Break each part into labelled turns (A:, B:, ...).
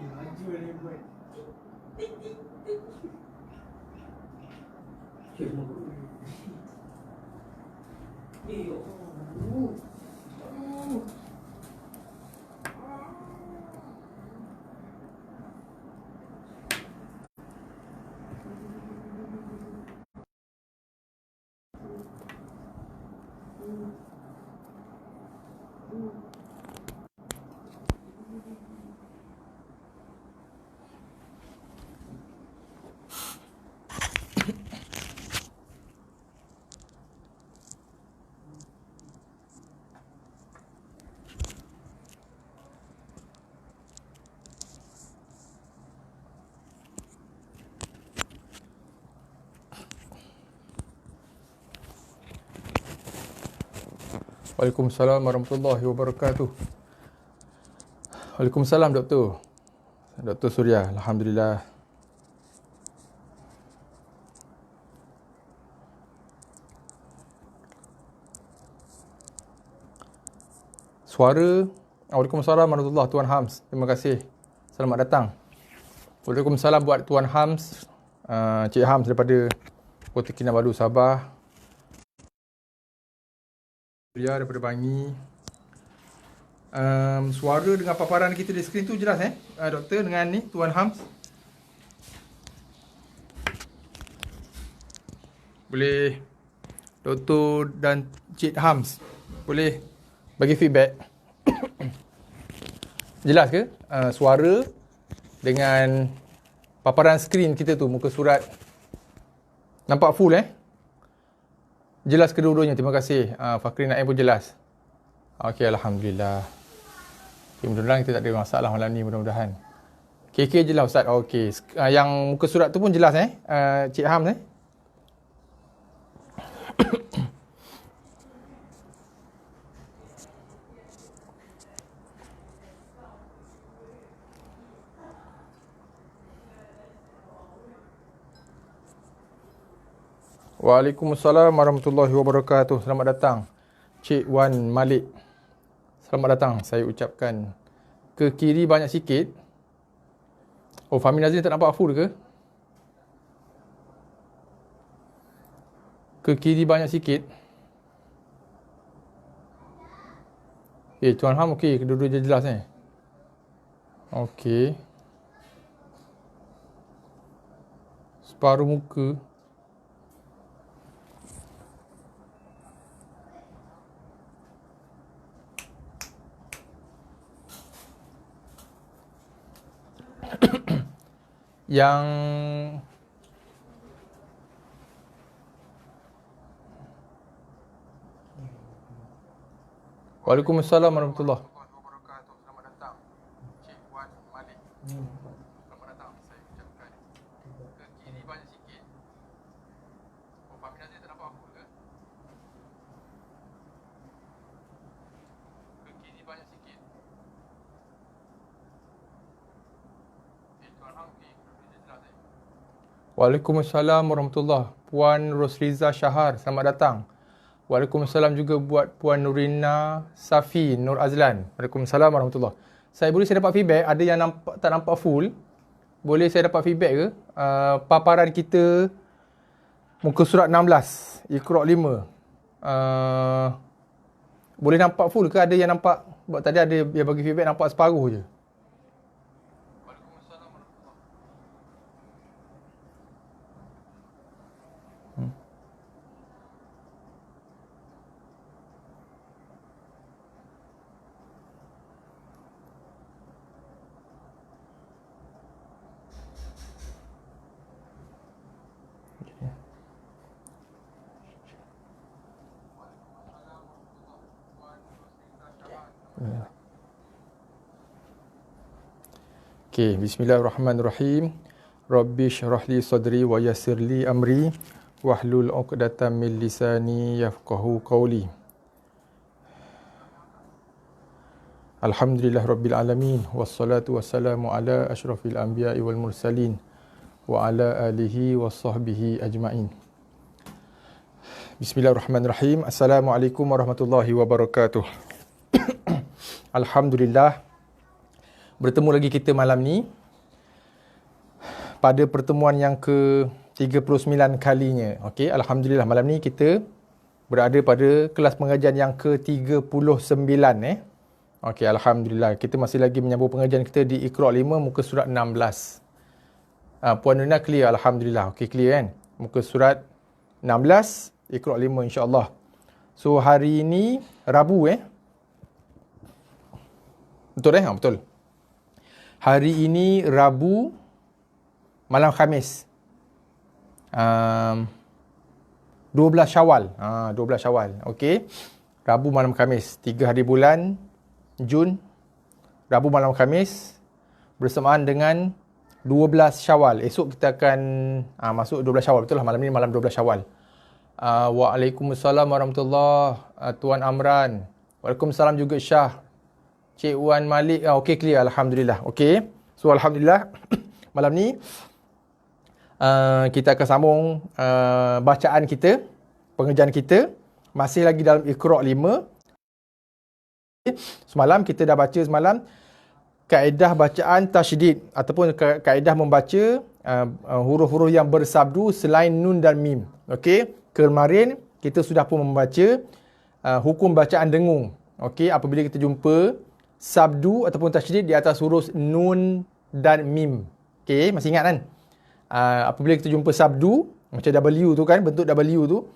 A: Laju lebat.
B: Waalaikumsalam warahmatullahi wabarakatuh. Waalaikumsalam Doktor. Dr. Surya, Alhamdulillah. Suara. Waalaikumsalam warahmatullahi Tuan Hams. Terima kasih. Selamat datang. Waalaikumsalam buat Tuan Hams, Cik Hams daripada Kota Kinabalu, Sabah. Surya daripada Bangi. Suara dengan paparan kita di skrin tu jelas Doktor dengan ni Tuan Hams? Boleh Doktor dan Cik Hams boleh bagi feedback. Jelas ke suara dengan paparan skrin kita tu, muka surat nampak full Jelas kedua-duanya. Terima kasih. Fakri Naim pun jelas. Okey, Alhamdulillah. Okay, mudah-mudahan kita tak ada masalah malam ni, mudah-mudahan. KK je lah Ustaz. Okey. Yang muka surat tu pun jelas Cik Ham Waalaikumsalam warahmatullahi wabarakatuh. Selamat datang Cik Wan Malik. Selamat datang saya ucapkan. Ke kiri banyak sikit. Oh, Fahmi Nazrin tak nampak full ke? Ke kiri banyak sikit. Tuan Ham okey, kedua-dua je jelas Okey. Separuh muka. Yang Waalaikumsalam warahmatullahi wabarakatuh. Selamat datang Cik Wan Malik. Selamat datang saya ucapkan. Ke kiri banyak sikit. Oh, Fahmi Nazir tak nampak full ke? Ke kiri banyak sikit. Tuan Ham okey, jelas Waalaikumsalam warahmatullahi. Puan Rosliza Syahar, selamat datang. Waalaikumsalam juga buat Puan Nurina Safi Nur Azlan. Waalaikumsalam warahmatullahi. Saya dapat feedback, ada yang tak nampak full. Boleh saya dapat feedback ke? Paparan kita muka surat 16, Iqra' 5. Boleh nampak full ke? Ada yang nampak, tadi ada yang bagi feedback nampak separuh je. Okey, bismillahirrahmanirrahim. Rabbi syrah li sadri wa yassir li amri wahlul 'uqdatam min lisani yafqahu qawli. Alhamdulillah rabbil alamin wassalatu wassalamu ala asyrafil anbiya'i wal mursalin wa ala alihi wassahbihi ajma'in. Bismillahirrahmanirrahim. Assalamualaikum warahmatullahi wabarakatuh. Alhamdulillah bertemu lagi kita malam ni pada pertemuan yang ke-39 kalinya. Okey, alhamdulillah malam ni kita berada pada kelas pengajian yang ke-39 Okey, alhamdulillah kita masih lagi menyambung pengajian kita di Iqra' 5 muka surat 16. Puan Nuna clear, alhamdulillah. Okey, clear kan? Muka surat 16 Iqra' 5 insya-Allah. So hari ini Rabu Betul betul. Hari ini Rabu malam Khamis. 12 Syawal. 12 Syawal. Okey. Rabu malam Khamis, 3 hari bulan Jun. Rabu malam Khamis bersamaan dengan 12 Syawal. Esok kita akan masuk 12 Syawal. Betul lah, malam ni malam 12 Syawal. Waalaikumsalam warahmatullahi Tuan Amran. Waalaikumsalam juga Syah. Cik Wan Malik. Okey, clear, alhamdulillah. Okey. So alhamdulillah malam ni kita akan sambung bacaan kita, pengajian kita masih lagi dalam Iqra' 5. Semalam kita dah baca kaedah bacaan tasydid ataupun kaedah membaca huruf-huruf yang bersabdu selain nun dan mim. Okey. Kemarin kita sudah pun membaca hukum bacaan dengung. Okey, apabila kita jumpa sabdu ataupun tasydid di atas huruf nun dan mim. Okey, masih ingat kan? Apabila kita jumpa sabdu macam W tu kan, bentuk W tu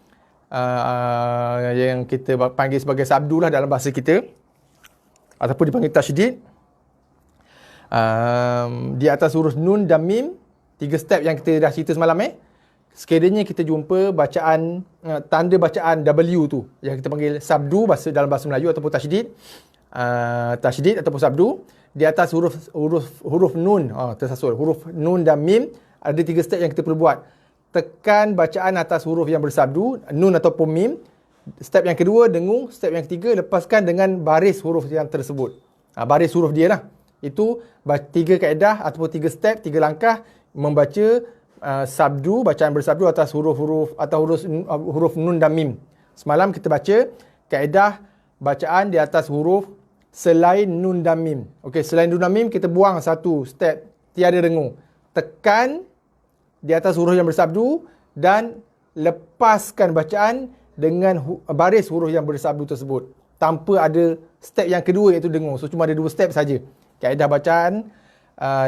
B: yang kita panggil sebagai sabdu lah dalam bahasa kita ataupun dipanggil tasydid, di atas huruf nun dan mim, 3 step yang kita dah cerita semalam sekiranya kita jumpa bacaan tanda bacaan W tu yang kita panggil sabdu dalam bahasa Melayu ataupun tasydid ataupun sabdu di atas huruf nun, tersasul huruf nun dan mim, ada 3 step yang kita perlu buat. Tekan bacaan atas huruf yang bersabdu nun ataupun mim. Step yang kedua dengung, step yang ketiga lepaskan dengan baris huruf yang tersebut. Baris huruf dia lah. Itu 3 kaedah ataupun 3 step, 3 langkah membaca sabdu, bacaan bersabdu atas huruf-huruf atau huruf nun dan mim. Semalam kita baca kaedah bacaan di atas huruf selain nun dan mim. Okey, selain nun dan mim kita buang satu step, tiada dengung. Tekan di atas huruf yang bersabdu dan lepaskan bacaan dengan baris huruf yang bersabdu tersebut tanpa ada step yang kedua iaitu dengung. So cuma ada 2 step saja. Kaedah bacaan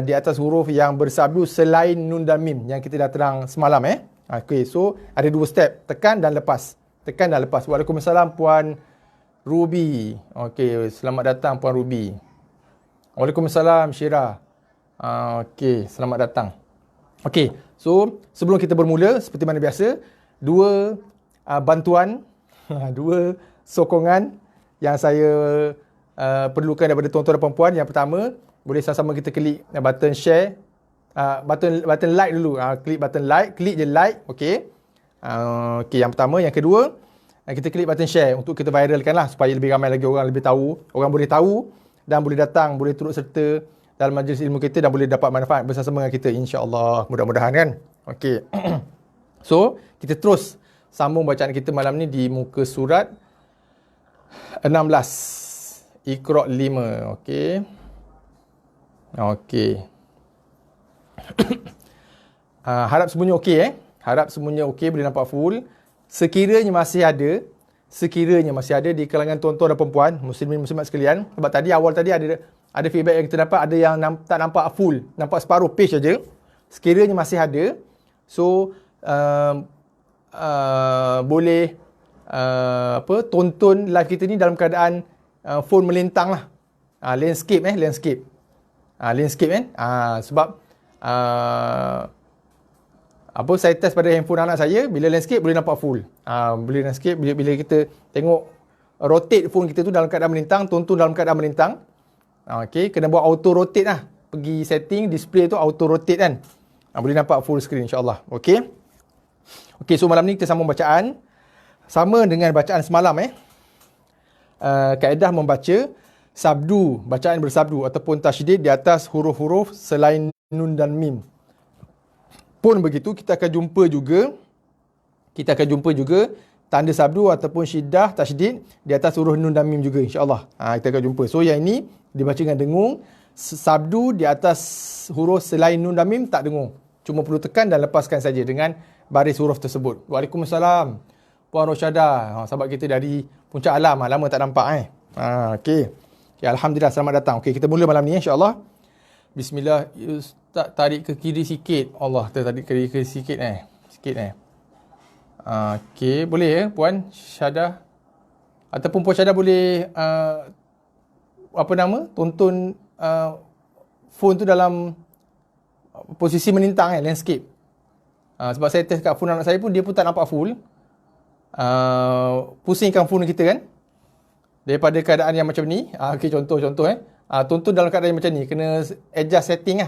B: di atas huruf yang bersabdu selain nun dan mim yang kita dah terang semalam Okey, so ada 2 step, tekan dan lepas. Tekan dan lepas. Waalaikumsalam Puan Ruby. Okey, selamat datang Puan Ruby. Waalaikumsalam Syira. Okey, selamat datang. Okey, so sebelum kita bermula seperti mana biasa, 2 bantuan, 2 sokongan yang saya perlukan daripada tuan-tuan dan puan-puan. Yang pertama, boleh sama-sama kita klik button share, button like dulu. Klik button like, klik je like, okey. Okey, yang pertama. Yang kedua, kita klik button share untuk kita viralkan lah supaya lebih ramai lagi orang lebih tahu. Orang boleh tahu dan boleh datang, boleh turut serta dalam majlis ilmu kita dan boleh dapat manfaat bersama dengan kita, insya-Allah. Mudah-mudahan kan. Okey. So, kita terus sambung bacaan kita malam ni di muka surat 16 Iqra' 5. Okey. Okey. Harap semuanya okey Harap semuanya okey, boleh nampak full. Sekiranya masih ada di kalangan tuan-tuan dan puan-puan, muslimin muslimat sekalian, sebab awal tadi ada feedback yang kita dapat, ada yang tak nampak full, nampak separuh page saja. Sekiranya masih ada, so boleh tonton live kita ni dalam keadaan phone melintang lah. Landscape sebab saya test pada handphone anak saya, bila landscape boleh nampak full. Boleh landscape bila kita tengok rotate phone kita tu dalam keadaan melintang, tonton dalam keadaan melintang. Okey, kena buat auto rotate lah. Pergi setting display tu auto rotate kan. Boleh nampak full screen insya-Allah. Okey. Okey, so malam ni kita sambung bacaan sama dengan bacaan semalam kaedah membaca sabdu, bacaan bersabdu ataupun tasydid di atas huruf-huruf selain nun dan mim. Pun begitu kita akan jumpa juga tanda sabdu ataupun syiddah, tasydid di atas huruf nun dan mim juga, insya-Allah. Kita akan jumpa. So yang ini dibaca dengan dengung, sabdu di atas huruf selain nun dan mim tak dengung. Cuma perlu tekan dan lepaskan saja dengan baris huruf tersebut. Waalaikumsalam. Puan Rosyada, sahabat kita dari Puncak Alam. Lama tak nampak okey. Okay, Alhamdulillah, selamat datang. Okey, kita mula malam ni insya-Allah. Bismillah. Ustaz tarik ke kiri sikit. Allah, tarik ke kiri sikit Sikit okey, boleh ya Puan Syada? Ataupun Puan Syada boleh tonton phone tu dalam posisi menintang landscape. Sebab saya test kat phone anak saya pun, dia pun tak nampak full. Pusingkan phone kita kan daripada keadaan yang macam ni. Okey, contoh tonton dalam keadaan yang macam ni, kena adjust setting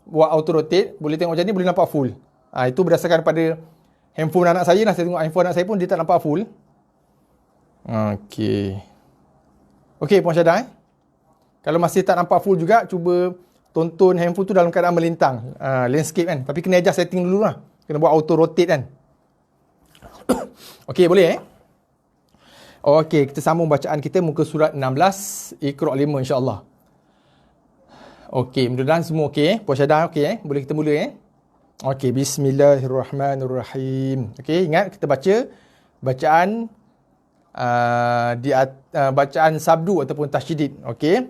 B: buat auto rotate, boleh tengok macam ni, boleh nampak full. Itu berdasarkan pada handphone anak saya saya tengok handphone anak saya pun dia tak nampak full. Okey Puan Syada, kalau masih tak nampak full juga, cuba tonton handphone tu dalam keadaan melintang, landscape kan, tapi kena adjust setting dulu lah, kena buat auto rotate kan. Okey, boleh Okey, kita sambung bacaan kita muka surat 16, Iqra 5 insya-Allah. Okey, mudah-mudahan semua okey. Puan Syada okey boleh kita mula Okey, bismillahirrahmanirrahim. Okey, ingat kita baca bacaan bacaan sabdu ataupun tasydid. Okey.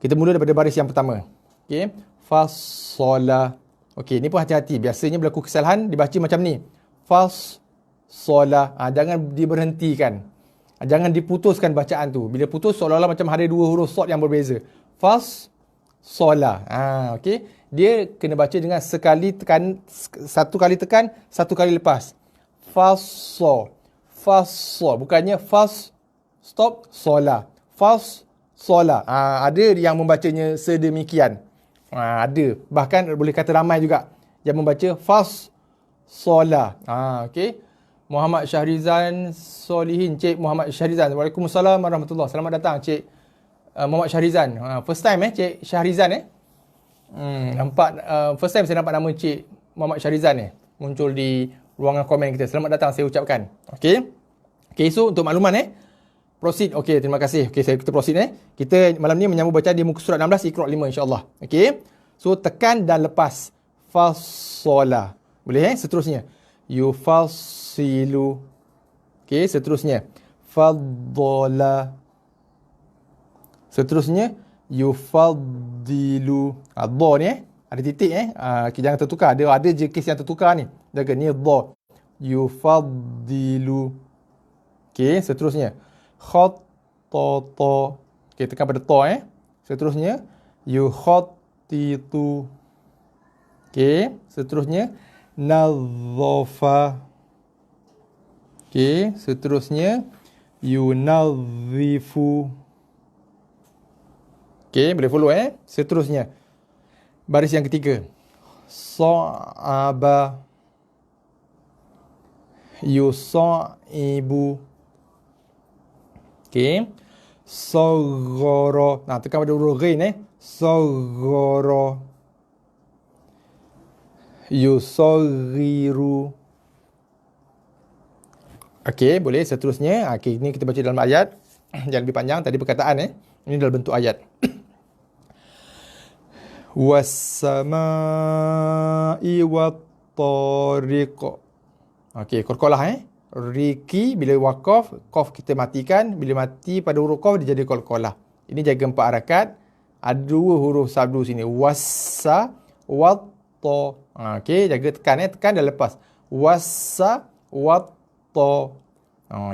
B: Kita mula daripada baris yang pertama. Okey, fasala. Okey, ni pun hati-hati. Biasanya berlaku kesalahan dibaca macam ni. Fasala. Jangan diberhentikan. Jangan diputuskan bacaan tu. Bila putus seolah-olah macam ada dua huruf sod yang berbeza. Fasala. Okey. Dia kena baca dengan sekali tekan, satu kali tekan, satu kali lepas. Fasol. Bukannya fas, stop, sola. Sola. Ada yang membacanya sedemikian. Ada. Bahkan boleh kata ramai juga yang membaca sola. Okey. Muhammad Syahrizan Solihin, Cik Muhammad Syahrizan. Waalaikumsalam warahmatullahi. Selamat datang Cik Muhammad Syahrizan. First time Cik Syahrizan nampak first time saya nampak nama Cik Muhammad Syahrizan muncul di ruangan komen kita. Selamat datang saya ucapkan. Okey, so untuk makluman proceed. Okey, terima kasih. Okey, kita proceed Kita malam ni menyambung bacaan di muka surat 16 Iqra 5 insya-Allah. Okey. So tekan dan lepas. Fasala. Boleh seterusnya. Yufasilu. Okey, seterusnya. Faddala. Seterusnya yufaddilu. Dha ni ada titik jangan tertukar. Ada je kes yang tertukar ni. Jaga ni dha. Yufaddilu. Okey, seterusnya khattata. Okey, tekan pada ta Seterusnya yukhattitu. Okey, seterusnya nadhafa. Okey, seterusnya yunadhifu. Okey, boleh follow Seterusnya baris yang ketiga. Sa'aba. Yusa'ibu. Okey. Saghara. Tekan pada huruf ghain Saghara. Yusaghiru. Okey, boleh seterusnya. Okey, ini kita baca dalam ayat. Jangan lebih panjang tadi perkataan Ini dalam bentuk ayat. Was-samaa'i wat-tariq. Okey, qalqalah Riki bila waqaf, qaf kita matikan, bila mati pada huruf qaf dia jadi qalqalah. Ini jaga 4 harakat. Ada 2 huruf sabdu sini. Wassa wat-ta. Okey, jaga tekan tekan dan lepas. Wassa wat-ta.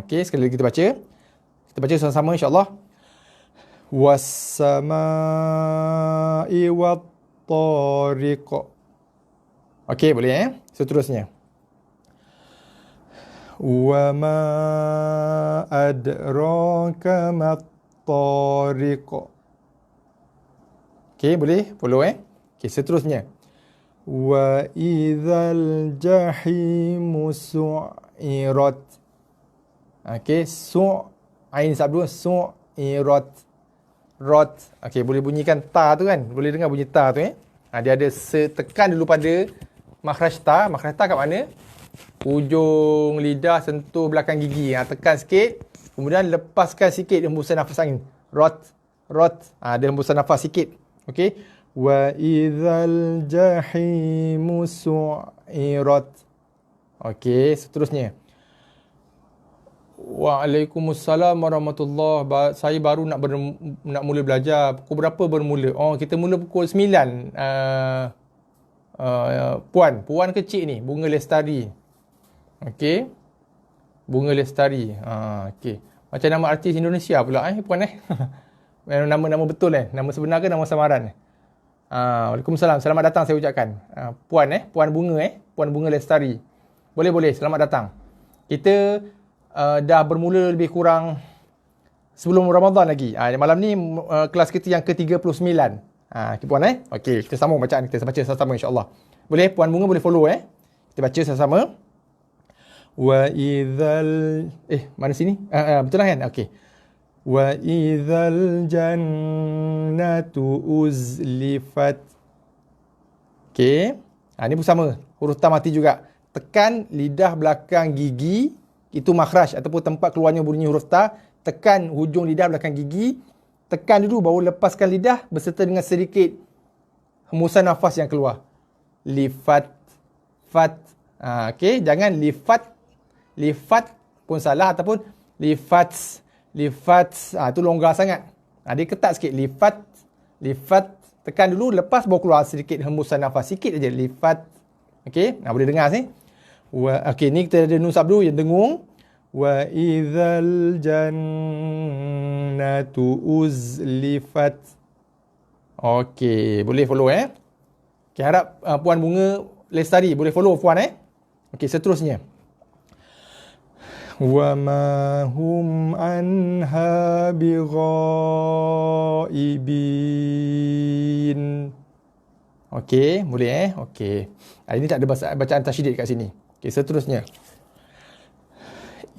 B: Okey, sekali lagi kita baca. Kita baca sama-sama insya-Allah. Was-samaa'i wat-tariq. Okey, boleh Seterusnya. Wa ma adraka mat-tariq. Okey, boleh follow Okey, seterusnya. Wa idzal jahimu su'irat. Okey, ain sabdu su'irat. Rot. Okey, boleh bunyikan ta tu kan? Boleh dengar bunyi ta tu dia ada tekan dulu pada makhraj ta. Makhraj ta kat mana? Ujung lidah sentuh belakang gigi. Tekan sikit, kemudian lepaskan sikit hembusan nafas angin. Rot. rot. Ada hembusan nafas sikit. Okey. Wa idzal jahimu su'irat. Okey, seterusnya. Waalaikumsalam warahmatullahi. Saya baru nak mula belajar. Pukul berapa bermula? Oh, kita mula pukul 9. Puan kecil ni, Bunga Lestari. Okey. Bunga Lestari. Okey. Macam nama artis Indonesia pula puan Nama betul nama sebenar ke nama samaran? Waalaikumsalam. Selamat datang saya ucapkan. Puan Puan Bunga Lestari. Boleh, selamat datang. Kita dah bermula lebih kurang sebelum Ramadan lagi. Malam ni kelas kita yang ke-39. Okay, puan Okey, kita sambung bacaan kita baca sama-sama insya-Allah. Boleh Puan Bunga boleh follow Kita baca sama-sama. Wa idzal mana sini? Betul lah kan? Okey. Wa idzal jannatu uzlifat. Okey. Ni pun sama. Huruf ta mati juga. Tekan lidah belakang gigi, itu makhraj ataupun tempat keluarnya bunyi huruf ta. Tekan hujung lidah belakang gigi. Tekan dulu baru lepaskan lidah berserta dengan sedikit hembusan nafas yang keluar. Lifat, fat. Okey, jangan lifat pun salah ataupun lifats. Itu longgar sangat. Dia ketat sikit. Lifat. Tekan dulu, lepas baru keluar sedikit hembusan nafas. Sikit aja, lifat. Okey, boleh dengar sini. Okey, ni kita ada nun sabdu yang dengung. Wa idzal jannatu uzlifat. Okey, boleh follow Okey, harap Puan Bunga Lestari boleh follow Puan Okey, seterusnya. Wa ma hum anha bighaibin. Okey, boleh Okey. Ini tak ada bacaan tasydid kat sini. Okey, seterusnya.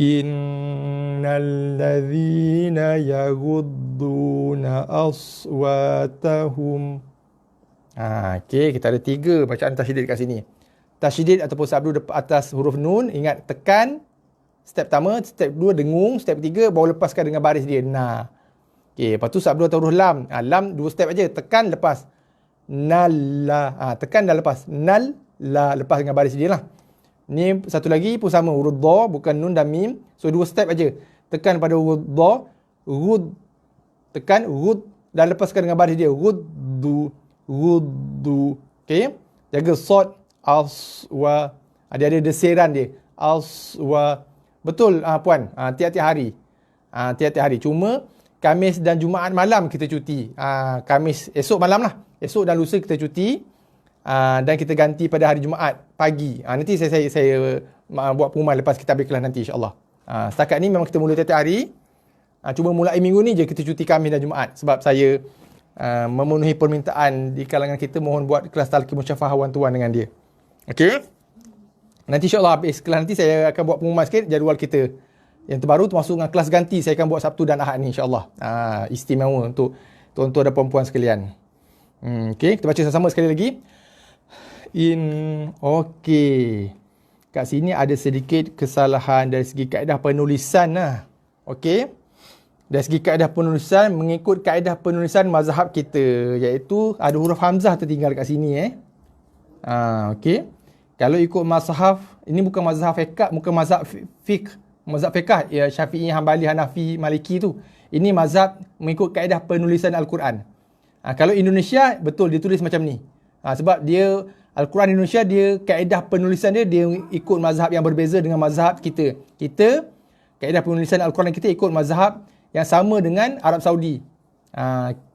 B: Innal ladzina yaghudduna aswatahum. Okey, kita ada 3 bacaan tasydid kat sini. Tasydid ataupun sabdu atas huruf nun, ingat tekan step pertama, step 2 dengung, step 3 baru lepaskan dengan baris dia. Okey, lepas tu sabdu atau huruf lam. Lam 2 step aja, tekan lepas. Nalla. Tekan dah lepas. Nal la, lepas dengan baris dia lah. Ni satu lagi pun sama, huruf dha bukan nun dan mim. So 2 step aja. Tekan pada huruf dha, rud. Tekan rud dan lepaskan dengan baris dia. Ruddu. Okey. Jaga sod, aswa. Ada desiran dia. Aswa. Betul puan. Tiap-tiap hari. Tiap-tiap hari. Cuma Khamis dan Jumaat malam kita cuti. Khamis esok malam lah. Esok dan lusa kita cuti. Dan kita ganti pada hari Jumaat pagi. Nanti saya buat pengumuman lepas kita habis kelas nanti insya-Allah. Setakat ni memang kita mula tiap-tiap hari. Cuma mulai minggu ni je kita cuti Khamis dan Jumaat sebab saya memenuhi permintaan di kalangan kita mohon buat kelas talqin musyafah one-to-one dengan dia. Okey? Nanti insya-Allah habis kelas nanti saya akan buat pengumuman sikit jadual kita yang terbaru termasuk dengan kelas ganti saya akan buat Sabtu dan Ahad ni insya-Allah. Istimewa untuk tuan-tuan dan puan-puan sekalian. Okey, kita baca sama-sama sekali lagi. Okey. Kat sini ada sedikit kesalahan dari segi kaedah penulisan lah. Okey. Dari segi kaedah penulisan mengikut kaedah penulisan mazhab kita iaitu ada huruf hamzah tertinggal kat sini okey. Kalau ikut mazhab, ini bukan mazhab fiqh, bukan mazhab fiqh, mazhab fiqh ya Syafi'i, Hambali, Hanafi, Maliki tu. Ini mazhab mengikut kaedah penulisan Al-Quran. Kalau Indonesia betul dia tulis macam ni. Sebab dia Al-Quran Indonesia dia kaedah penulisan dia ikut mazhab yang berbeza dengan mazhab kita. Kita kaedah penulisan Al-Quran kita ikut mazhab yang sama dengan Arab Saudi.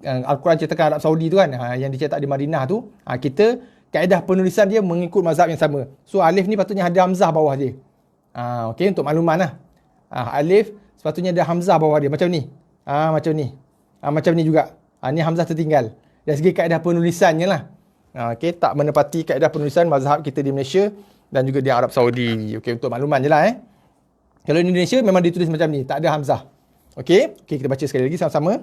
B: Al-Quran cetakan Arab Saudi tu kan, yang dicetak di Madinah tu. Kita kaedah penulisan dia mengikut mazhab yang sama. So alif ni patutnya ada hamzah bawah dia. Okey, untuk makluman lah. Alif sepatutnya ada hamzah bawah dia macam ni. Macam ni. Macam ni juga. Ni hamzah tertinggal. Dari segi kaedah penulisannya lah. Okey, tak menepati kaedah penulisan mazhab kita di Malaysia dan juga di Arab Saudi. Okey, untuk makluman je lah Kalau di Indonesia memang ditulis macam ni, tak ada hamzah. Okey, kita baca sekali lagi sama-sama.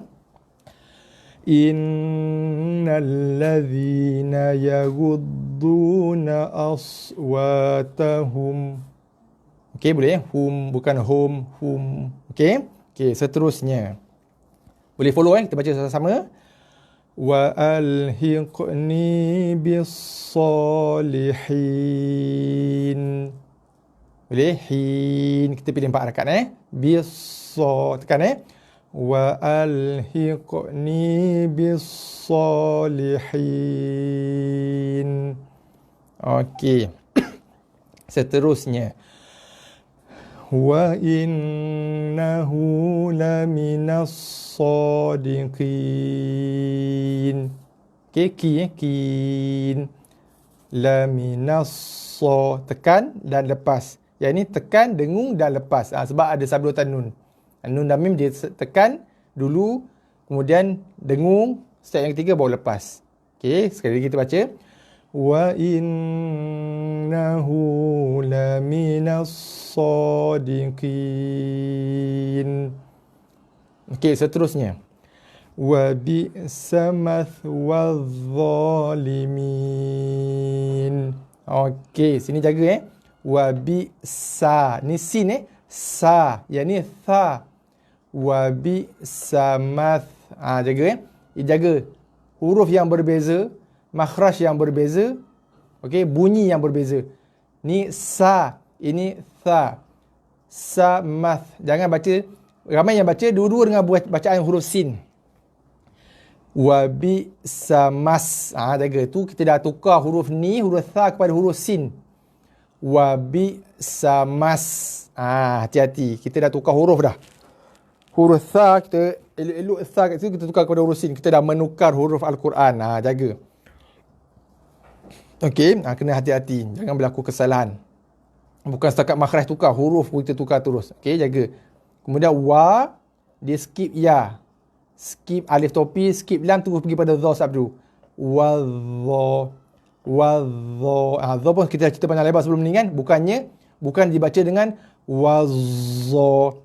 B: Innal ladzina yaghudduna aswatahum. Okey, boleh hum bukan hum. Okey, seterusnya. Boleh follow kita baca sama-sama. Wa alhiqni bis-salihin. Boleh? Hin. Kita pilih 4 harakat tekan Wa alhiqni bis-salihin. Okey. Seterusnya. Wa innahu laminas sadiqin. Okey, kin. Laminas tekan dan lepas. Yang ni tekan, dengung dan lepas. Sebab ada sabdutan nun. Nun dan mim dia tekan dulu, kemudian dengung, step yang ketiga baru lepas. Okey, sekali lagi kita baca. Wa innahu laminas sadiqin. Okey, seterusnya. Wa bi'sa mathwaz zalimin. Okey, sini jaga Wa bi'sa. Ni sin sa. Yang ni tha. Wa bi'sa math. Jaga jaga huruf yang berbeza, makhraj yang berbeza. Okey, bunyi yang berbeza. Ni sa, ini tha. Sa math. Jangan baca, ramai yang baca dua-dua dengan bacaan huruf sin. Wa bi'sa mas. Jaga tu kita dah tukar huruf ni, huruf tha kepada huruf sin. Wa bi'sa mas. Hati-hati, kita dah tukar huruf dah. Huruf tha kita elok tha kat situ, kita tukar kepada huruf sin. Kita dah menukar huruf Al-Quran. Jaga. Okey, kena hati-hati. Jangan berlaku kesalahan. Bukan setakat makhraj tukar, huruf pun kita tukar terus. Okey, jaga. Kemudian wa, dia skip ya. Skip alif topi, skip lam, terus pergi pada dha sabdu. Wa dha. Wa dha. Dha pun kita cerita panjang lebar sebelum ni kan. Bukan dibaca dengan wa dha.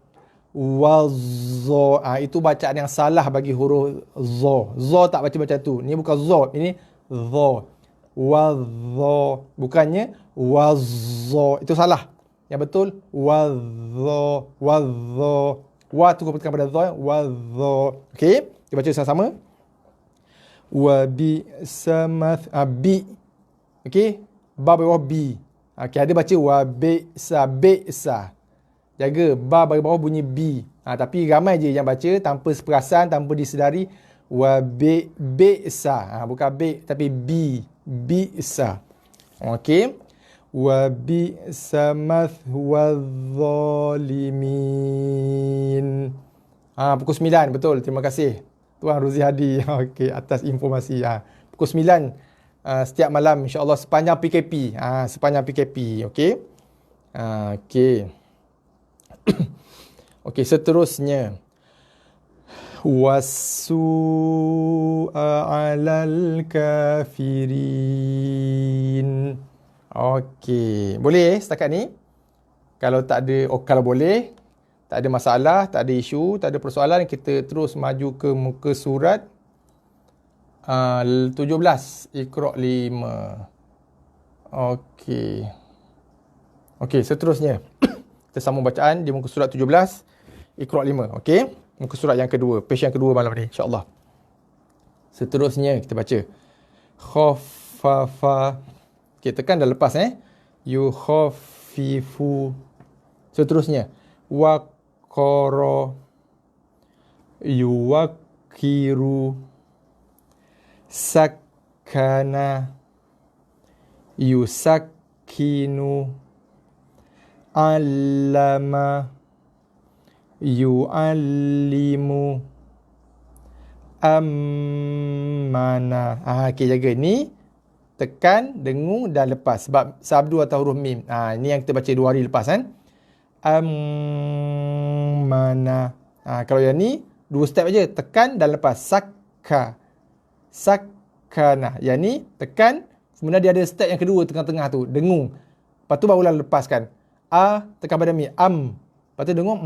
B: Wazzo. Itu bacaan yang salah bagi huruf zo. Zo tak baca macam tu. Ni bukan zo, ini zo. Wazzo. Bukannya wazzo. Itu salah. Yang betul wazzo. Wazzo. Wa tu kepetekan pada zo. Wazzo. Okey, kita baca sama-sama. Wa bi samath bi. Okey, ba bawah bi. Okey, ada baca wa bi sa. Jaga ba bagi bawah bunyi B. Tapi ramai je yang baca tanpa seperasan, tanpa disedari. Wa bi'sa. Bukan B tapi B. Bi'sa. Okey. Wa bi'sa mathwaz zalimin. Pukul 9. Betul. Terima kasih Tuan Ruzi Hadi. Okey, atas informasi. Pukul 9 setiap malam insya-Allah sepanjang PKP. Sepanjang PKP. Okey. Okey. Okey, seterusnya. Wasu'a 'alal kafirin. Okey, boleh setakat ni? Kalau tak ada, kalau boleh, tak ada masalah, tak ada isu, tak ada persoalan, kita terus maju ke muka surat 17, Iqra 5. Okey. Okey, seterusnya. Kita sambung bacaan di muka surat 17, Iqra 5. Okey, muka surat yang kedua, page yang kedua malam ni, insya-Allah. Seterusnya kita baca khaffafa. Okey, tekan dah lepas yukhaffifu. Seterusnya waqara, yuwakiru, sakkana, yusakkinu, allama, yu'allimu, ammana. Okey, jaga ni. Tekan, dengung dan lepas. Sebab sabdu atau huruf mim. Ni yang kita baca 2 hari lepas kan. Ammana. Kalau yang ni 2 step aja. Tekan dan lepas. Sakka. Sakkana. Yang ni tekan. Kemudian dia ada step yang kedua tengah-tengah tu. Dengung. Lepas tu barulah lepaskan. Tekan pada mi. Lepas tu dengung.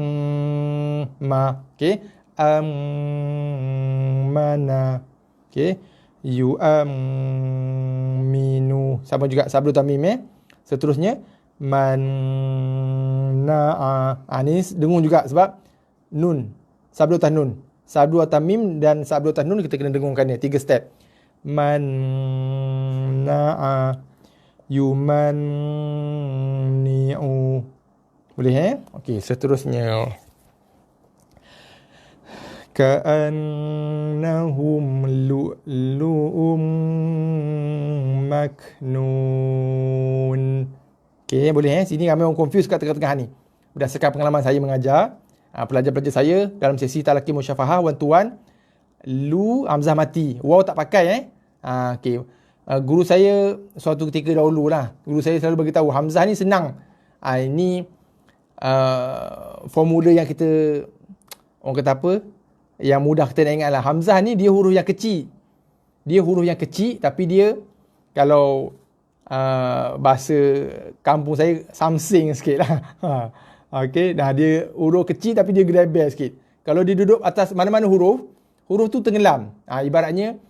B: Ma. Okey. Ammana. Okey. Yu'aminu. Sama juga sabdu tamim. Seterusnya manna'a. Ni dengung juga sebab nun. Sabdu tan nun. sabdu atas mim dan sabdu atas nun, kita kena dengungkan dia. 3 step. Manna'a, yumanni'u. Boleh Okey, seterusnya. Ka'annahum lu'lu'um maknun. Okey, boleh Sini ramai orang confuse kat tengah-tengah ni. Berdasarkan pengalaman saya mengajar, pelajar-pelajar saya dalam sesi talaqi musyafahah one-to-one, lu hamzah mati, waw tak pakai okey. Guru saya suatu ketika dahulu lah, guru saya selalu bagi tahu hamzah ni senang. Ini formula yang kita, orang kata apa, yang mudah kita nak ingat lah. Hamzah ni dia huruf yang kecil. Dia huruf yang kecil, tapi dia kalau bahasa kampung saya samsing sikit lah. Okey, dia huruf kecil tapi dia gerebel sikit. Kalau dia duduk atas mana-mana huruf tu tenggelam. Ibaratnya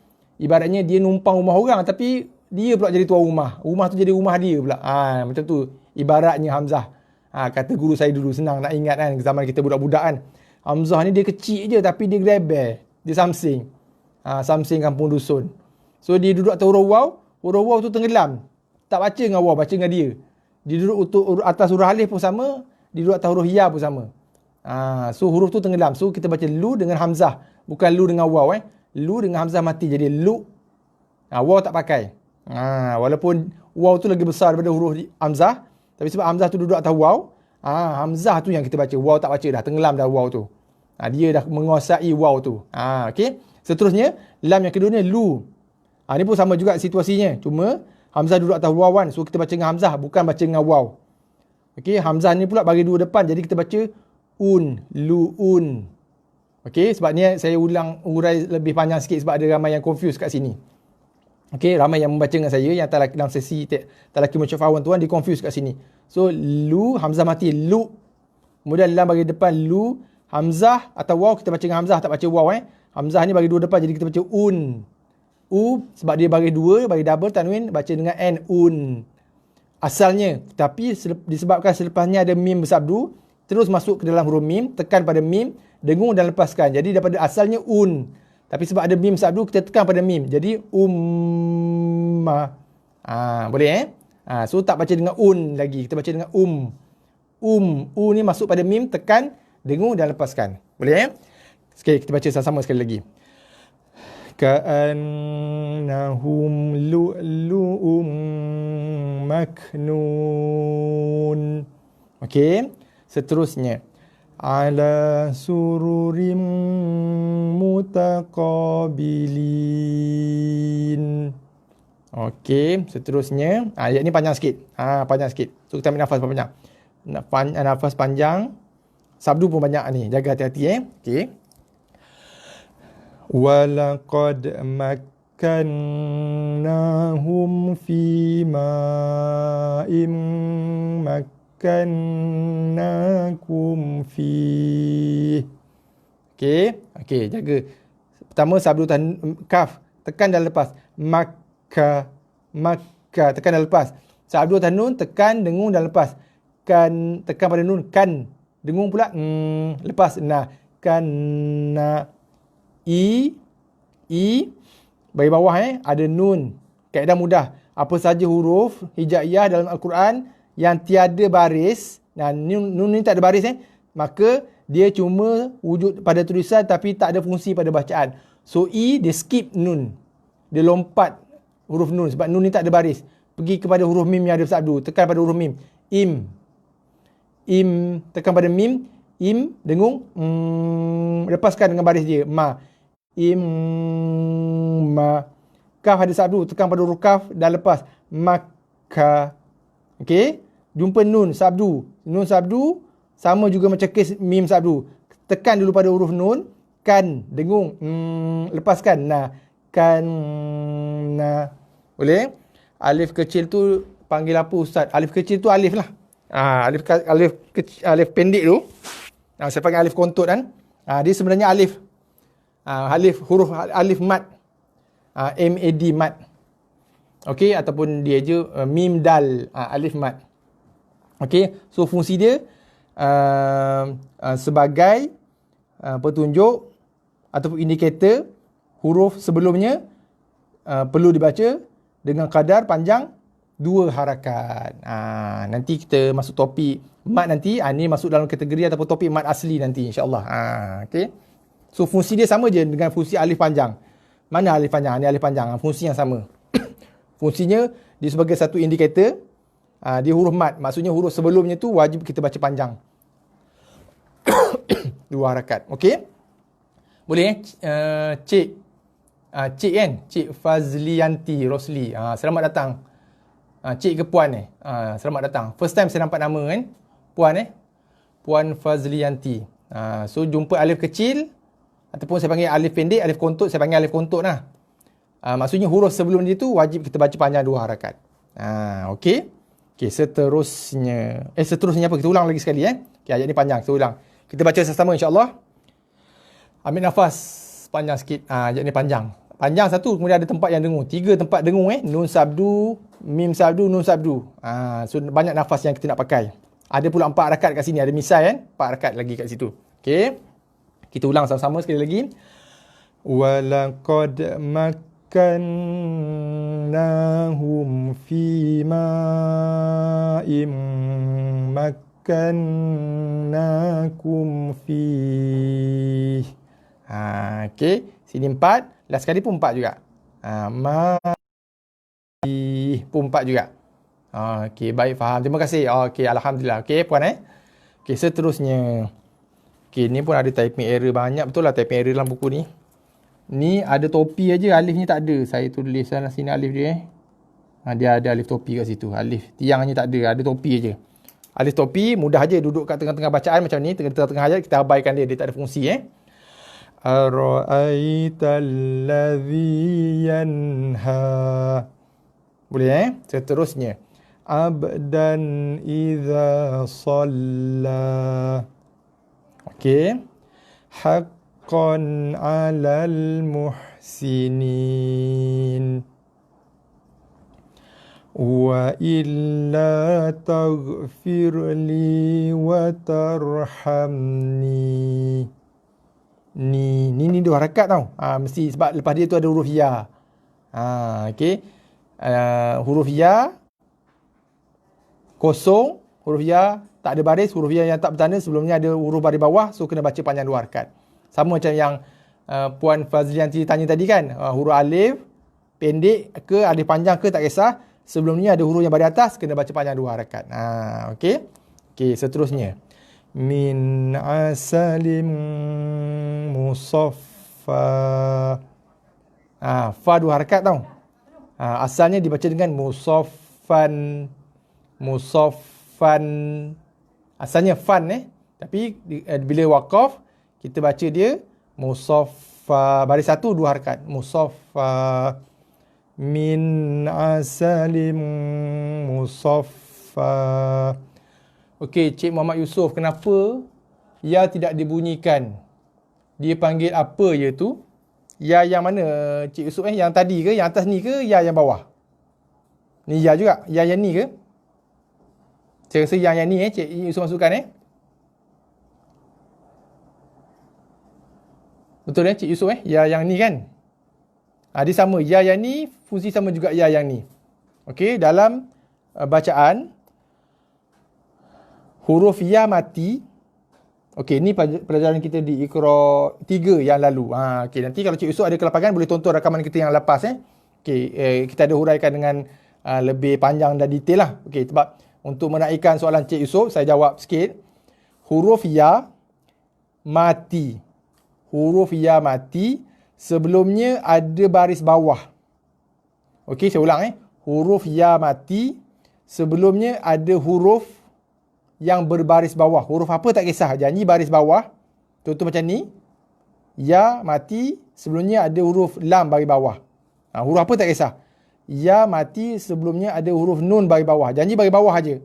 B: dia numpang rumah orang tapi dia pula jadi tuan rumah. Rumah tu jadi rumah dia pula. Macam tu ibaratnya hamzah. Kata guru saya dulu, senang nak ingat kan, zaman kita budak-budak kan. Hamzah ni dia kecil je tapi dia gerebel. Dia samsing. Samsing kampung dusun. So dia duduk atas huruf waw tu tenggelam. Tak baca dengan waw, baca dengan dia. Dia duduk atas huruf alif pun sama, dia duduk atas huruf ya pun sama. So huruf tu tenggelam. So kita baca lu dengan hamzah, bukan lu dengan waw Lu dengan hamzah mati jadi lu. Waw tak pakai. Walaupun waw tu lagi besar daripada huruf hamzah, tapi sebab hamzah tu duduk atas waw, hamzah tu yang kita baca. Waw tak baca dah, tenggelam dah waw tu. Dia dah menguasai waw tu. Okey. Seterusnya lam yang kedua ni lu. Ni pun sama juga situasinya. Cuma hamzah duduk atas waw kan. So kita baca dengan hamzah, bukan baca dengan waw. Okey, hamzah ni pula bagi dua depan. Jadi kita baca lu'un. Okey, sebab ni saya urai lebih panjang sikit sebab ada ramai yang confuse kat sini. Okey, ramai yang membaca dengan saya yang dalam sesi talaqi musyafahah one-to-one, dia confuse kat sini. So lu hamzah mati, lu. Kemudian lam bagi depan lu, hamzah atau waw kita baca dengan hamzah, tak baca waw Hamzah ni bagi dua depan, jadi kita baca sebab dia bagi dua, bagi double tanwin, baca dengan asalnya. Tapi disebabkan selepasnya ada mim bersabdu, terus masuk ke dalam huruf mim, tekan pada mim, dengung dan lepaskan. Jadi daripada asalnya tapi sebab ada mim sabdu, kita tekan pada mim. Jadi umma. Boleh so tak baca dengan lagi, kita baca dengan ni masuk pada mim, tekan, dengung dan lepaskan. Boleh Sekali kita baca sama-sama sekali lagi. Ka'annahum lu'lu'um maknun. Okey, seterusnya ala sururim mutaqabilin. Okey, seterusnya ayat ni panjang sikit. Panjang sikit. So kita ambil nafas panjang. Nafas panjang. Sabdu pun banyak ni. Jaga hati-hati Okey. Walaqad makkannahum fi ma'im makkannakum fi. Okey, jaga. Pertama sabdu kaf, tekan dan lepas. Makka, tekan dan lepas. Sabdu atas nun, tekan, dengung dan lepas. Kan, tekan pada nun, kan. Dengung pula, lepas. Kanna. I bagi bawah ada nun. Kaedah mudah. Apa saja huruf hijaiyah dalam Al-Quran yang tiada baris, nun ni tak ada baris maka dia cuma wujud pada tulisan tapi tak ada fungsi pada bacaan. So dia skip nun. Dia lompat huruf nun sebab nun ni tak ada baris. Pergi kepada huruf mim yang ada sabdu, tekan pada huruf mim. Im, tekan pada mim, dengung, lepaskan dengan baris dia. Imma. Kaf ada sabdu, tekan pada huruf kaf dan lepas. Maka. Okey, jumpa nun sabdu. Nun sabdu sama juga macam kes mim sabdu. Tekan dulu pada huruf nun, kan, dengung, lepaskan. Boleh? Alif kecil tu panggil apa ustaz? Alif kecil tu alif lah. Alif pendek tu. Saya panggil alif kontut kan. Dia sebenarnya alif. Huruf alif mat. MAD mat. Okey, ataupun dia je mim dal, alif mat. Okey, so fungsi dia sebagai petunjuk ataupun indikator huruf sebelumnya perlu dibaca dengan kadar panjang 2 harakat. Nanti kita masuk topik mat nanti. Ni masuk dalam kategori ataupun topik mat asli nanti insya-Allah. Okey. So fungsi dia sama je dengan fungsi alif panjang. Mana alif panjang? Ni alif panjang. Fungsi yang sama. Fungsinya dia sebagai satu indikator. Dia huruf mat. Maksudnya huruf sebelumnya tu wajib kita baca panjang. 2 harakat. Okey? Boleh Cik Cik kan? Cik Fazlianti Rosli. Selamat datang. Cik ke puan ni? Selamat datang. First time saya nampak nama kan? Puan Puan Fazlianti. So jumpa alif kecil ataupun saya panggil alif pendek, alif kontot, saya panggil alif kontot lah. Maksudnya huruf sebelum dia tu wajib kita baca panjang 2 harakat. Okey. Okey, seterusnya. Seterusnya apa? Kita ulang lagi sekali Okey, ayat ni panjang. Kita ulang. Kita baca sama-sama insya-Allah. Ambil nafas panjang sikit. Ayat ni panjang. Panjang satu, kemudian ada tempat yang dengung. 3 tempat dengung Nun sabdu, mim sabdu, nun sabdu. So banyak nafas yang kita nak pakai. Ada pula 4 harakat kat sini. Ada misal 4 harakat lagi kat situ. Okey. Kita ulang sama-sama sekali lagi. Walaqad makkannahum fi ma'im makkannakum fi. Okey. Sini 4. Last kali pun 4 juga. Pun 4 juga. Okey, baik, faham. Terima kasih. Okey, alhamdulillah. Okey, puan Okey, seterusnya. Okey, ni pun ada typing error banyak betul lah typing error dalam buku ni. Ni ada topi aja, alif ni tak ada. Saya tulis sana sini alif dia dia ada alif topi kat situ. Alif tiangnya tak ada topi aja. Alif topi mudah aja duduk kat tengah-tengah bacaan macam ni, tengah-tengah ayat kita abaikan dia tak ada fungsi Ara'aital ladzi yanha. Boleh Seterusnya. Abdan idza shalla. Okey. Haqqan 'alal muhsinin. Wa illa taghfir li wa tarhamni. Ni 2 harakat tau. Mesti sebab lepas dia tu ada huruf ya. Okey. Huruf ya kosong, huruf ya tak ada baris, huruf ya yang tak bertanda sebelumnya ada huruf baris bawah, so kena baca panjang 2 harakat. Sama macam yang Puan Fazlianti tanya tadi kan, huruf alif pendek ke alif panjang ke tak kisah, sebelumnya ada huruf yang baris atas kena baca panjang 2 harakat. Okey. Okey, seterusnya. Min asalim musaffa. Fa 2 harakat tau. Asalnya dibaca dengan musaffan. Asalnya fan tapi bila waqaf kita baca dia musaffa, baris 1 2 harakat. Musaffa min asalim musaffa. Okey, Cik Muhammad Yusof, kenapa ya tidak dibunyikan? Dia panggil apa ya tu? Ya yang mana Cik Yusof Yang tadi ke? Yang atas ni ke? Ya yang bawah? Ni ya juga. Ya yang ni ke? Saya rasa yang ni Cik Yusof masukkan Betul Cik Yusof Ya yang ni kan? Dia sama. Ya yang ni fungsi sama juga ya yang ni. Okey, dalam bacaan huruf ya mati. Okey, ni pelajaran kita di Iqra 3 yang lalu. Okey, nanti kalau Cik Yusof ada kelapangan boleh tonton rakaman kita yang lepas Okey, kita ada huraikan dengan lebih panjang dan detail lah. Okey, sebab untuk menaikkan soalan Cik Yusof, saya jawab sikit. Huruf ya mati. Huruf ya mati sebelumnya ada baris bawah. Okey, saya ulang Huruf ya mati sebelumnya ada huruf yang berbaris bawah. Huruf apa tak kisah. Janji baris bawah. Contoh macam ni. Ya mati sebelumnya ada huruf lam baris bawah. Huruf apa tak kisah. Ya mati sebelumnya ada huruf nun baris bawah. Janji baris bawah aja.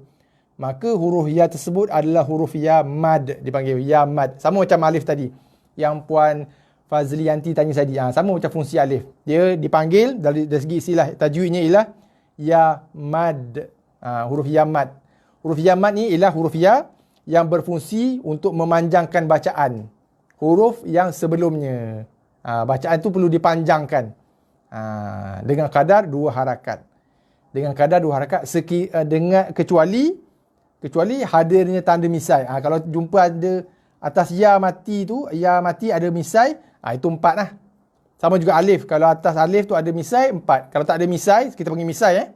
B: Maka huruf ya tersebut adalah huruf ya mad. Dipanggil ya mad. Sama macam alif tadi. Yang Puan Fazlianti tanya tadi. Sama macam fungsi alif. Dia dipanggil dari segi istilah tajwidnya ialah ya mad. Huruf ya mad. Huruf ya mad ni ialah huruf ya yang berfungsi untuk memanjangkan bacaan huruf yang sebelumnya. Bacaan tu perlu dipanjangkan. Dengan kadar 2 harakat. Dengan kadar 2 harakat dengan kecuali hadirnya tanda misai. Kalau jumpa ada atas ya mati tu, ya mati ada misai, itu 4 lah. Sama juga alif. Kalau atas alif tu ada misai, 4. Kalau tak ada misai, kita panggil misai.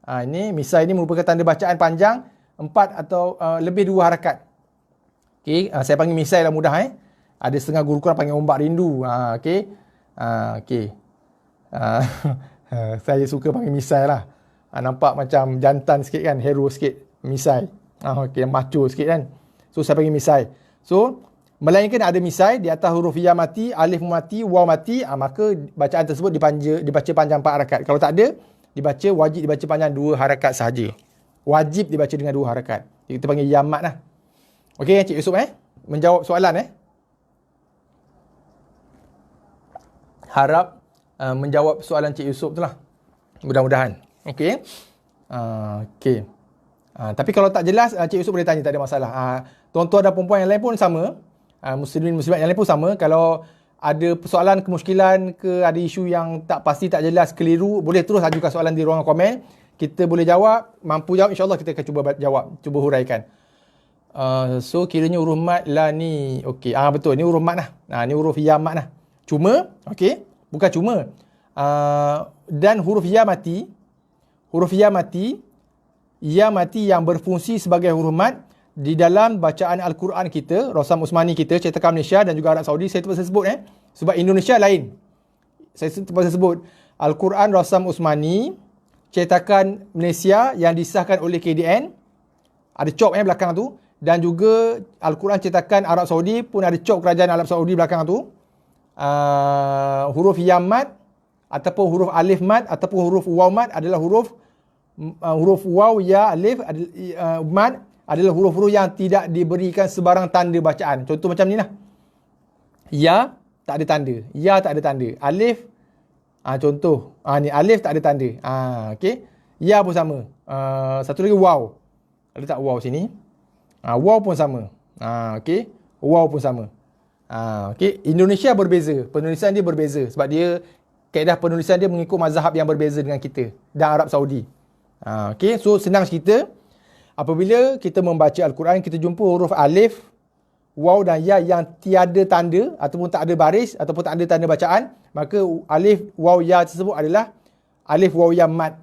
B: Ini misai ni merupakan tanda bacaan panjang 4 atau lebih 2 harakat. Okey, saya panggil misai lah mudah. Ada setengah guru Quran panggil ombak rindu. Okey. Okey. Saya suka panggil misai lah. Nampak macam jantan sikit kan, hero sikit, misai. Okey, macho sikit kan. So saya panggil misai. So melainkan ada misai di atas huruf ya mati, alif mati, waw mati, maka bacaan tersebut dibaca panjang 4 harakat. Kalau tak ada, wajib dibaca panjang 2 harakat sahaja. Wajib dibaca dengan 2 harakat. Kita panggil ya mat lah. Okey Cik Yusof menjawab soalan harap menjawab soalan Cik Yusof tu lah. Mudah-mudahan. Okey. Okey. Tapi kalau tak jelas, Cik Yusof boleh tanya, tak ada masalah. Tuan-tuan dan perempuan yang lain pun sama. Muslimin muslimat yang lain pun sama. Kalau ada persoalan, kemusykilan ke ada isu yang tak pasti, tak jelas, keliru, boleh terus ajukan soalan di ruangan komen. Kita boleh jawab. Mampu jawab, insyaAllah kita akan cuba jawab, cuba huraikan. So kiranya huruf mat lah ni. Okey, betul, ni huruf mat lah. Ni huruf ya mat lah. Cuma, okey, bukan cuma. Dan huruf ya mati yang berfungsi sebagai huruf mat di dalam bacaan Al-Quran kita, Rasam Usmani kita, cetakan Malaysia dan juga Arab Saudi. Saya terpaksa sebut sebab Indonesia lain. Saya terpaksa sebut Al-Quran Rasam Usmani, cetakan Malaysia yang disahkan oleh KDN, ada cop belakang tu, dan juga Al-Quran cetakan Arab Saudi pun ada cop kerajaan Arab Saudi belakang tu. Huruf ya mat ataupun huruf alif mat ataupun huruf waw mat adalah huruf waw, ya, alif, mat adalah huruf-huruf yang tidak diberikan sebarang tanda bacaan. Contoh macam ni lah. Ya tak ada tanda. Ya tak ada tanda. Alif, contoh. Ni alif tak ada tanda. Okey. Ya pun sama. Satu lagi waw. Ada tak waw sini? Waw pun sama. Okey. Waw pun sama. Okey. Indonesia berbeza. Penulisan dia berbeza. Sebab dia, kaedah penulisan dia mengikut mazhab yang berbeza dengan kita dan Arab Saudi. Okey. So senang cerita. Apabila kita membaca Al-Quran, kita jumpa huruf alif, waw dan ya yang tiada tanda ataupun tak ada baris ataupun tak ada tanda bacaan, maka alif, waw, ya tersebut adalah alif, waw, ya mat.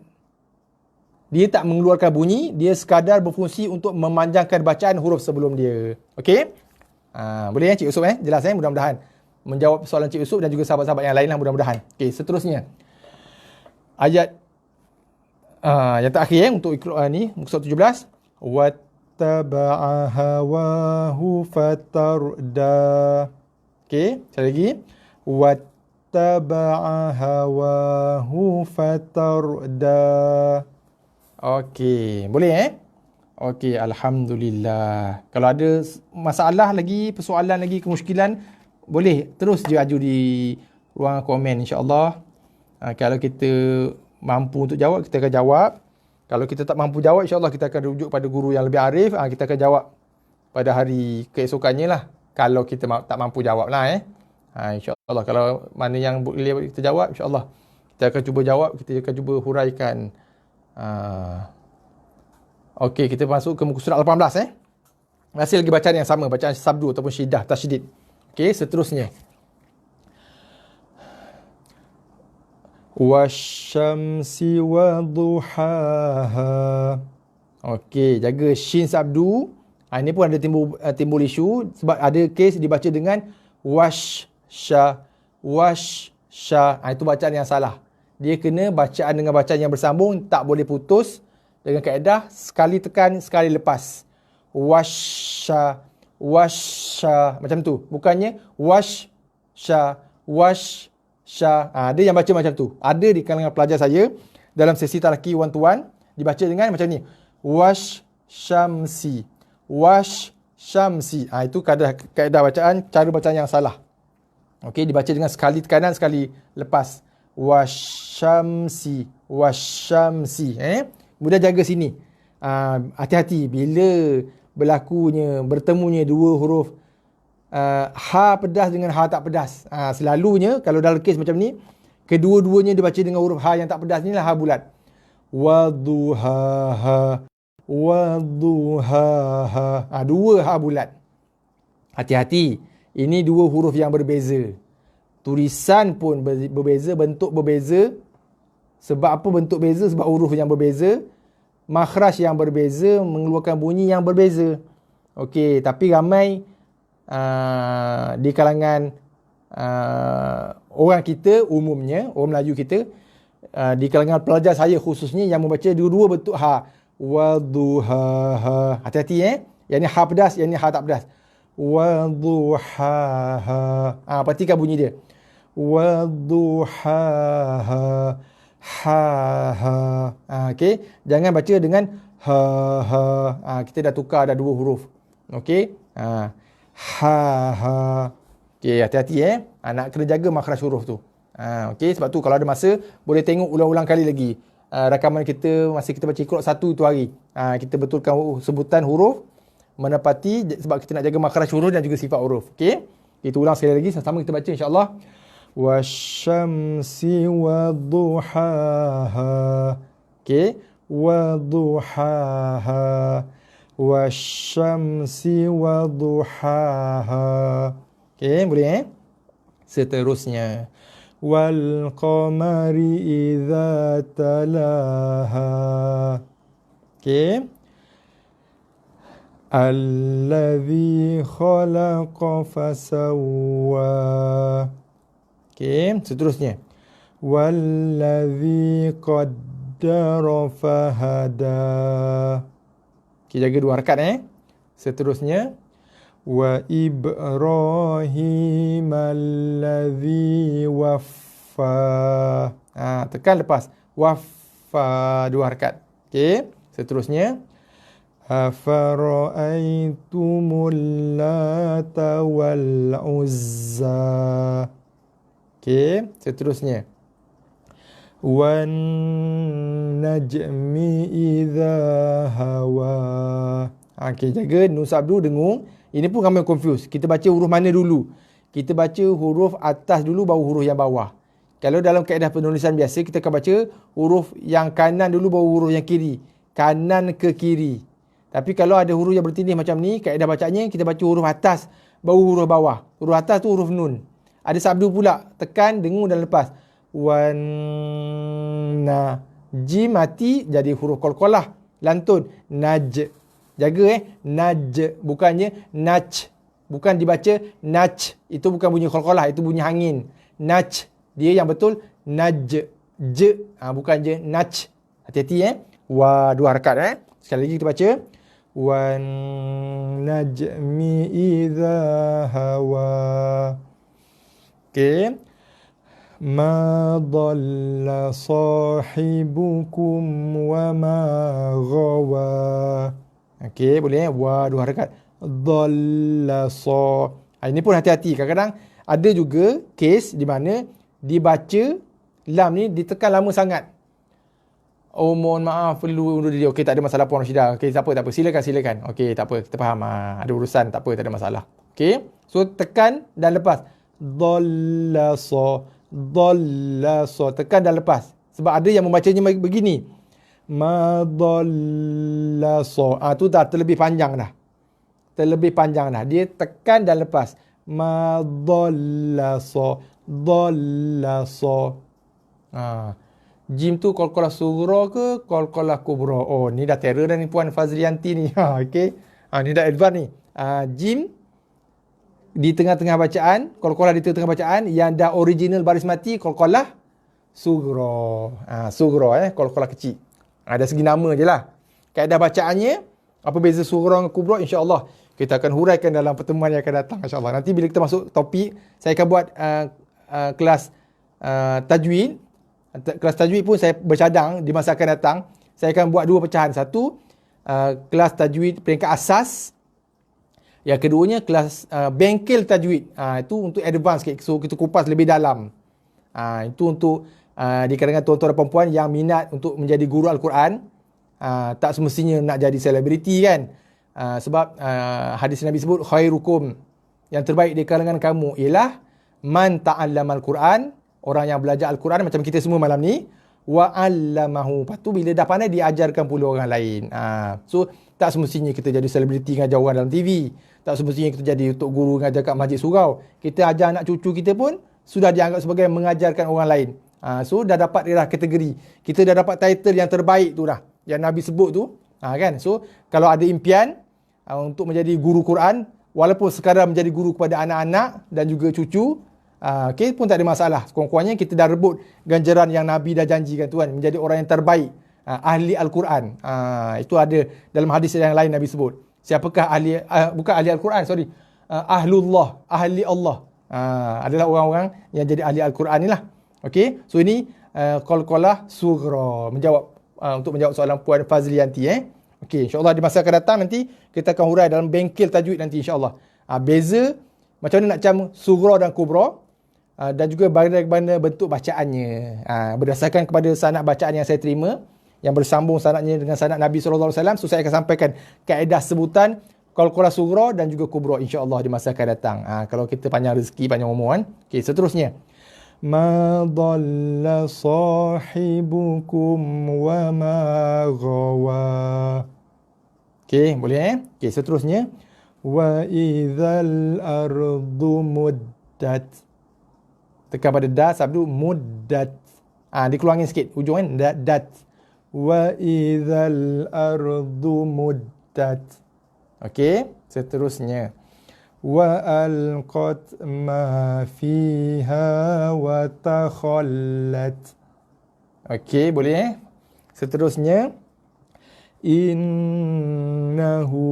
B: Dia tak mengeluarkan bunyi, dia sekadar berfungsi untuk memanjangkan bacaan huruf sebelum dia. Okey? Boleh Cik Yusof jelas mudah-mudahan menjawab soalan Cik Yusof dan juga sahabat-sahabat yang lain lah mudah-mudahan. Okey, seterusnya. Ayat yang terakhir untuk ni muka surat 17. Wattaba'a hawahu fatarda. Okey, sekali lagi. Wattaba'a hawahu fatarda. Okey, boleh Okey, alhamdulillah. Kalau ada masalah lagi, persoalan lagi, kemusykilan, boleh terus je aju di ruang komen insya-Allah. Kalau kita mampu untuk jawab, kita akan jawab. Kalau kita tak mampu jawab, insya-Allah kita akan rujuk pada guru yang lebih arif. Kita akan jawab pada hari keesokannya lah. Kalau kita tak mampu jawab lah insya-Allah. Kalau mana yang boleh kita jawab, insya-Allah kita akan cuba jawab, kita akan cuba huraikan. Okey, kita masuk ke muka surat 18 Masih lagi bacaan yang sama, bacaan sabdu ataupun syidah, tasydid. Okey, seterusnya. Wasyamsi wa duhaha. Okey, jaga shin sabdu. Ini pun ada timbul isu sebab ada kes dibaca dengan washa. Itu bacaan yang salah. Dia kena bacaan dengan bacaan yang bersambung, tak boleh putus dengan kaedah sekali tekan sekali lepas. Washa macam tu. Bukannya washa. Ada yang baca macam tu. Ada di kalangan pelajar saya dalam sesi talaqi one to one dibaca dengan macam ni. Wasyamsi. Itu kaedah bacaan, cara bacaan yang salah. Okey, dibaca dengan sekali tekanan sekali lepas. Wasyamsi. Kemudian jaga sini. Hati-hati bila bertemunya dua huruf
A: ha pedas dengan ha tak pedas. Selalunya kalau dalam kes macam ni, kedua-duanya dibaca dengan huruf ha yang tak pedas ni lah ha bulat. Wadduhaha, wadduhaha. Dua ha bulat. Hati-hati, ini dua huruf yang berbeza. Tulisan pun berbeza, bentuk berbeza. Sebab apa bentuk beza? Sebab huruf yang berbeza. Makhraj yang berbeza, mengeluarkan bunyi yang berbeza. Okey, tapi ramai di kalangan orang kita umumnya, orang Melayu kita, di kalangan pelajar saya khususnya yang membaca dua-dua bentuk ha. Wadduhaha. Hati-hati Yang ni ha pedas, yang ni ha tak pedas. Wadduhaha. Perhatikan bunyi dia. Wadduhaha. Ha ha. Okey, jangan baca dengan ha ha. Kita dah tukar dah dua huruf. Okey? Ha ha. Okey, hati-hati nak kena jaga makhraj huruf tu. Okey, sebab tu kalau ada masa boleh tengok ulang-ulang kali lagi rakaman kita masa kita baca Iqra 1 tu hari. Kita betulkan sebutan huruf menepati, sebab kita nak jaga makhraj huruf dan juga sifat huruf. Okey? Kita ulang sekali lagi, sama-sama kita baca insya-Allah. Wasyamsi wadduhaha. Okey, wadduhaha. Wasyamsi wadduhaha. Okey, boleh Seterusnya, wal qamari idza talaha. Okey, allazi khalaqa fasawwa. Okey, seterusnya, wallazi qaddara fahada. Okey, jaga dua harakat Seterusnya, wa Ibrahim allazi waffa. Tekan lepas waffa, dua harakat. Okey, seterusnya, afara'aitumul lata wal uzza. Okey, seterusnya, wan najmi idza hawa. Okey, jaga nun sabdu dengung. Ini pun ramai confuse. Kita baca huruf mana dulu? Kita baca huruf atas dulu baru huruf yang bawah. Kalau dalam kaedah penulisan biasa, kita akan baca huruf yang kanan dulu baru huruf yang kiri. Kanan ke kiri. Tapi kalau ada huruf yang bertindih macam ni, kaedah bacanya kita baca huruf atas baru huruf bawah. Huruf atas tu huruf nun. Ada sabdu pula, tekan, dengung dan lepas. Wan na. Jim mati jadi huruf qalqalah, lantun. Naj. Jaga naj, bukannya nach. Bukan dibaca nach. Itu bukan bunyi qalqalah, itu bunyi hangin. Nach. Dia yang betul naj. Je. Bukan je nach. Hati-hati Wa, dua harakat Sekali lagi kita baca. Wan najmi idza hawa. Okey. Ma dhalla sahibukum wa ma ghawa. Okey, boleh Wa, dua harakat. Dhalla sa. Ini pun hati-hati. Kadang-kadang ada juga kes di mana dibaca lam ni ditekan lama sangat. Oh, mohon maaf, perlu undur diri. Okey, tak ada masalah Puan Rashidah. Okey, tak apa. Silakan. Okey, tak apa. Kita faham. Ada urusan, tak apa, tak ada masalah. Okey. So, tekan dan lepas. Dhalla sa. Tekan dan lepas. Sebab ada yang membacanya begini. Ma dhalla sa. Tu dah terlebih panjang dah. Dia tekan dan lepas. Ma dhalla sa. Jim tu qalqalah sughra ke qalqalah kubra? Oh, ni dah terror dah ni Puan Fazrianti ni. Okey. Ni dah advance ni. Jim di tengah-tengah bacaan, qalqalah di tengah-tengah bacaan yang dah original baris mati qalqalah sughra. Sughra qalqalah kecil. Dari segi nama je lah. Kaedah bacaannya, apa beza sughra dengan kubra, insya-Allah kita akan huraikan dalam pertemuan yang akan datang insya-Allah. Nanti bila kita masuk topik, saya akan buat kelas tajwid. Kelas tajwid pun saya bercadang di masa akan datang. Saya akan buat dua pecahan. Satu, kelas tajwid peringkat asas. Yang keduanya, kelas bengkel tajwid. Itu untuk advance sikit. So, kita kupas lebih dalam. Itu untuk di kalangan tuan-tuan dan perempuan yang minat untuk menjadi guru Al-Quran. Tak semestinya nak jadi selebriti kan. Sebab hadis Nabi sebut, khairukum yang terbaik di kalangan kamu ialah man ta'allamal Quran, orang yang belajar Al-Quran macam kita semua malam ni, wa 'allamahu. Lepas tu bila dah pandai diajarkan pula orang lain. So tak semestinya kita jadi selebriti ngajar orang dalam TV. Tak semestinya kita jadi untuk guru ngajar kat masjid surau. Kita ajar anak cucu kita pun sudah dianggap sebagai mengajarkan orang lain. So dah dapat dah kategori. Kita dah dapat title yang terbaik tu dah. Yang Nabi sebut tu. Kan? So kalau ada impian untuk menjadi guru Quran, walaupun sekadar menjadi guru kepada anak-anak dan juga cucu, pun tak ada masalah. Sekurang-kurangnya kita dah rebut ganjaran yang Nabi dah janjikan tu kan, menjadi orang yang terbaik, ahli Al-Quran. Itu ada dalam hadis yang lain Nabi sebut. Siapakah ahli, bukan ahli Al-Quran, sorry. Ahlullah, ahli Allah. Adalah orang-orang yang jadi ahli Al-Quran ni lah. Okey, so ini qalqalah sughra, untuk menjawab soalan Puan Fazlianti. Okey, insya-Allah di masa akan datang nanti kita akan hurai dalam bengkel tajwid nanti insya-Allah. Beza macam mana nak cam sughra dan kubra, dan juga bagaimana bentuk bacaannya. Berdasarkan kepada sanad bacaan yang saya terima, yang bersambung sanadnya dengan sanad Nabi sallallahu alaihi wasallam, so saya akan sampaikan kaedah sebutan qalqalah sughra dan juga kubra insya-Allah di masa akan datang. Kalau kita panjang rezeki, panjang umur kan. Okey, seterusnya. Ma dhalla sahibukum wa ma ghawa. Okey, boleh Okey, seterusnya. Wa idzal ardu muddat. Tekan pada da, sabdu muddat. Dikeluangin sikit ujung kan, dat. Wa idzal ardu muddat. Okey, seterusnya. Wa alqat ma fiha wa takhallat. Okey, boleh Seterusnya. Innahu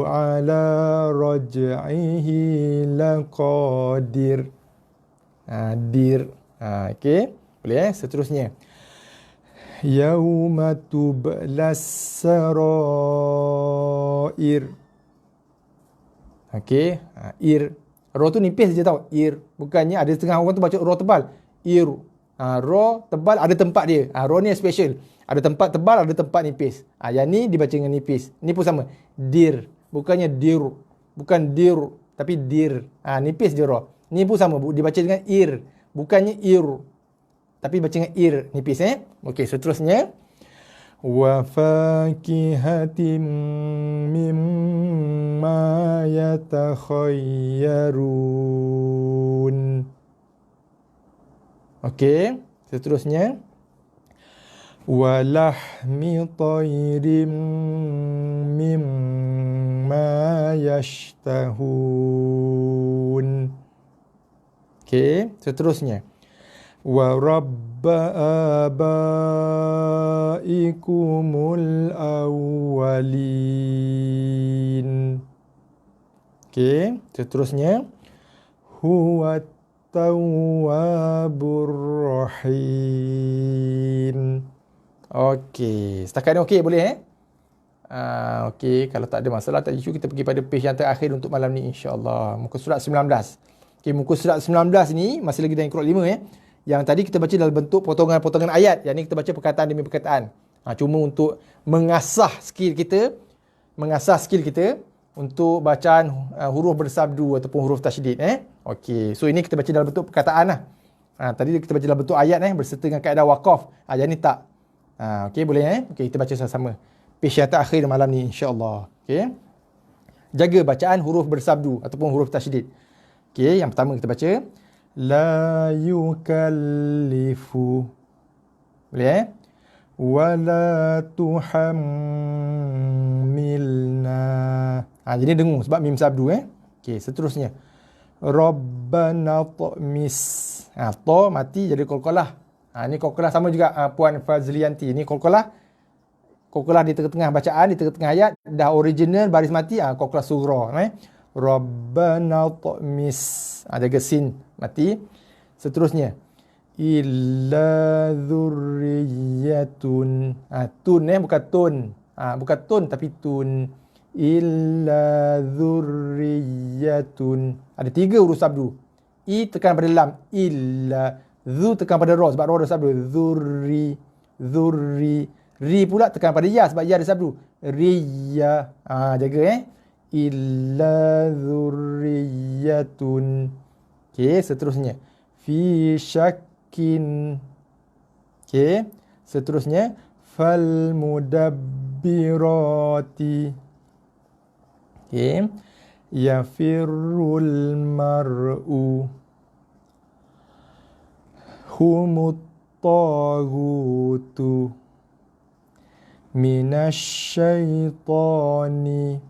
A: ala raj'ihi laqadir. Dir. Okey, boleh Seterusnya. Yauma tublas sarair. Okey, ir. Ro tu nipis je tau. Ir. Bukannya ada setengah orang tu baca ro tebal. Ir. Ro tebal ada tempat dia. Ro ni special. Ada tempat tebal, ada tempat nipis. Yang ni dibaca dengan nipis. Ni pun sama. Dir. Bukannya dir. Bukan dir. Tapi dir. Nipis je ro. Ni pun sama. Dibaca dengan ir. Bukannya ir. Tapi baca dengan ir. Nipis Okey, seterusnya. Wa fakihatin mimma yatakhayyarun. Okey, seterusnya. Wa lahmi tayrin mimma yashtahun. Okey, seterusnya. Wa rabba abaikumul awwalin. Okey, seterusnya. Huwa tawwabur rahim. Okey, setakat ni okey boleh Okey, kalau tak ada masalah, tak ada isu, kita pergi pada page yang terakhir untuk malam ni insya-Allah. Muka surat 19. Okey, muka surat 19 ni masih lagi dalam Quran 5 Yang tadi kita baca dalam bentuk potongan-potongan ayat. Yang ni kita baca perkataan demi perkataan. Cuma untuk mengasah skill kita untuk bacaan huruf bersabdu ataupun huruf tasydid. Okey, so ini kita baca dalam bentuk perkataan lah. Tadi kita baca dalam bentuk ayat berserta dengan kaedah waqaf. Yang ni tak. Okey, boleh Okey, kita baca sama-sama. Page yang terakhir malam ni insya-Allah. Okey. Jaga bacaan huruf bersabdu ataupun huruf tasydid. Okey, yang pertama kita baca la yukallifu. Boleh wala tuhammilna. Jadi dengung sebab mim sabdu Okey, seterusnya. Rabbana ta'mis. Ta mati jadi qalqalah. Ni qalqalah sama juga Puan Fazlianti. Ni qalqalah di tengah-tengah bacaan, di tengah-tengah ayat, dah original baris mati, qalqalah sughra. Rabbana ta'mis. Jaga sin mati. Seterusnya. Illa dhurriyatun. Tun bukan tun. Bukan tun tapi tun. Illa dhurriyatun. Ada 3 huruf sabdu. I tekan pada lam. Illa. Dhu tekan pada ra sebab ra ada sabdu. Dhurri. Ri pula tekan pada ya sebab ya ada sabdu. Riya. Jaga illa dzurriyyatun. Okey, seterusnya. Fi syakkin. Okey, seterusnya. Fal mudabbirati. Okey. Yafirrul mar'u. Humut taghutu. Minasyaitani.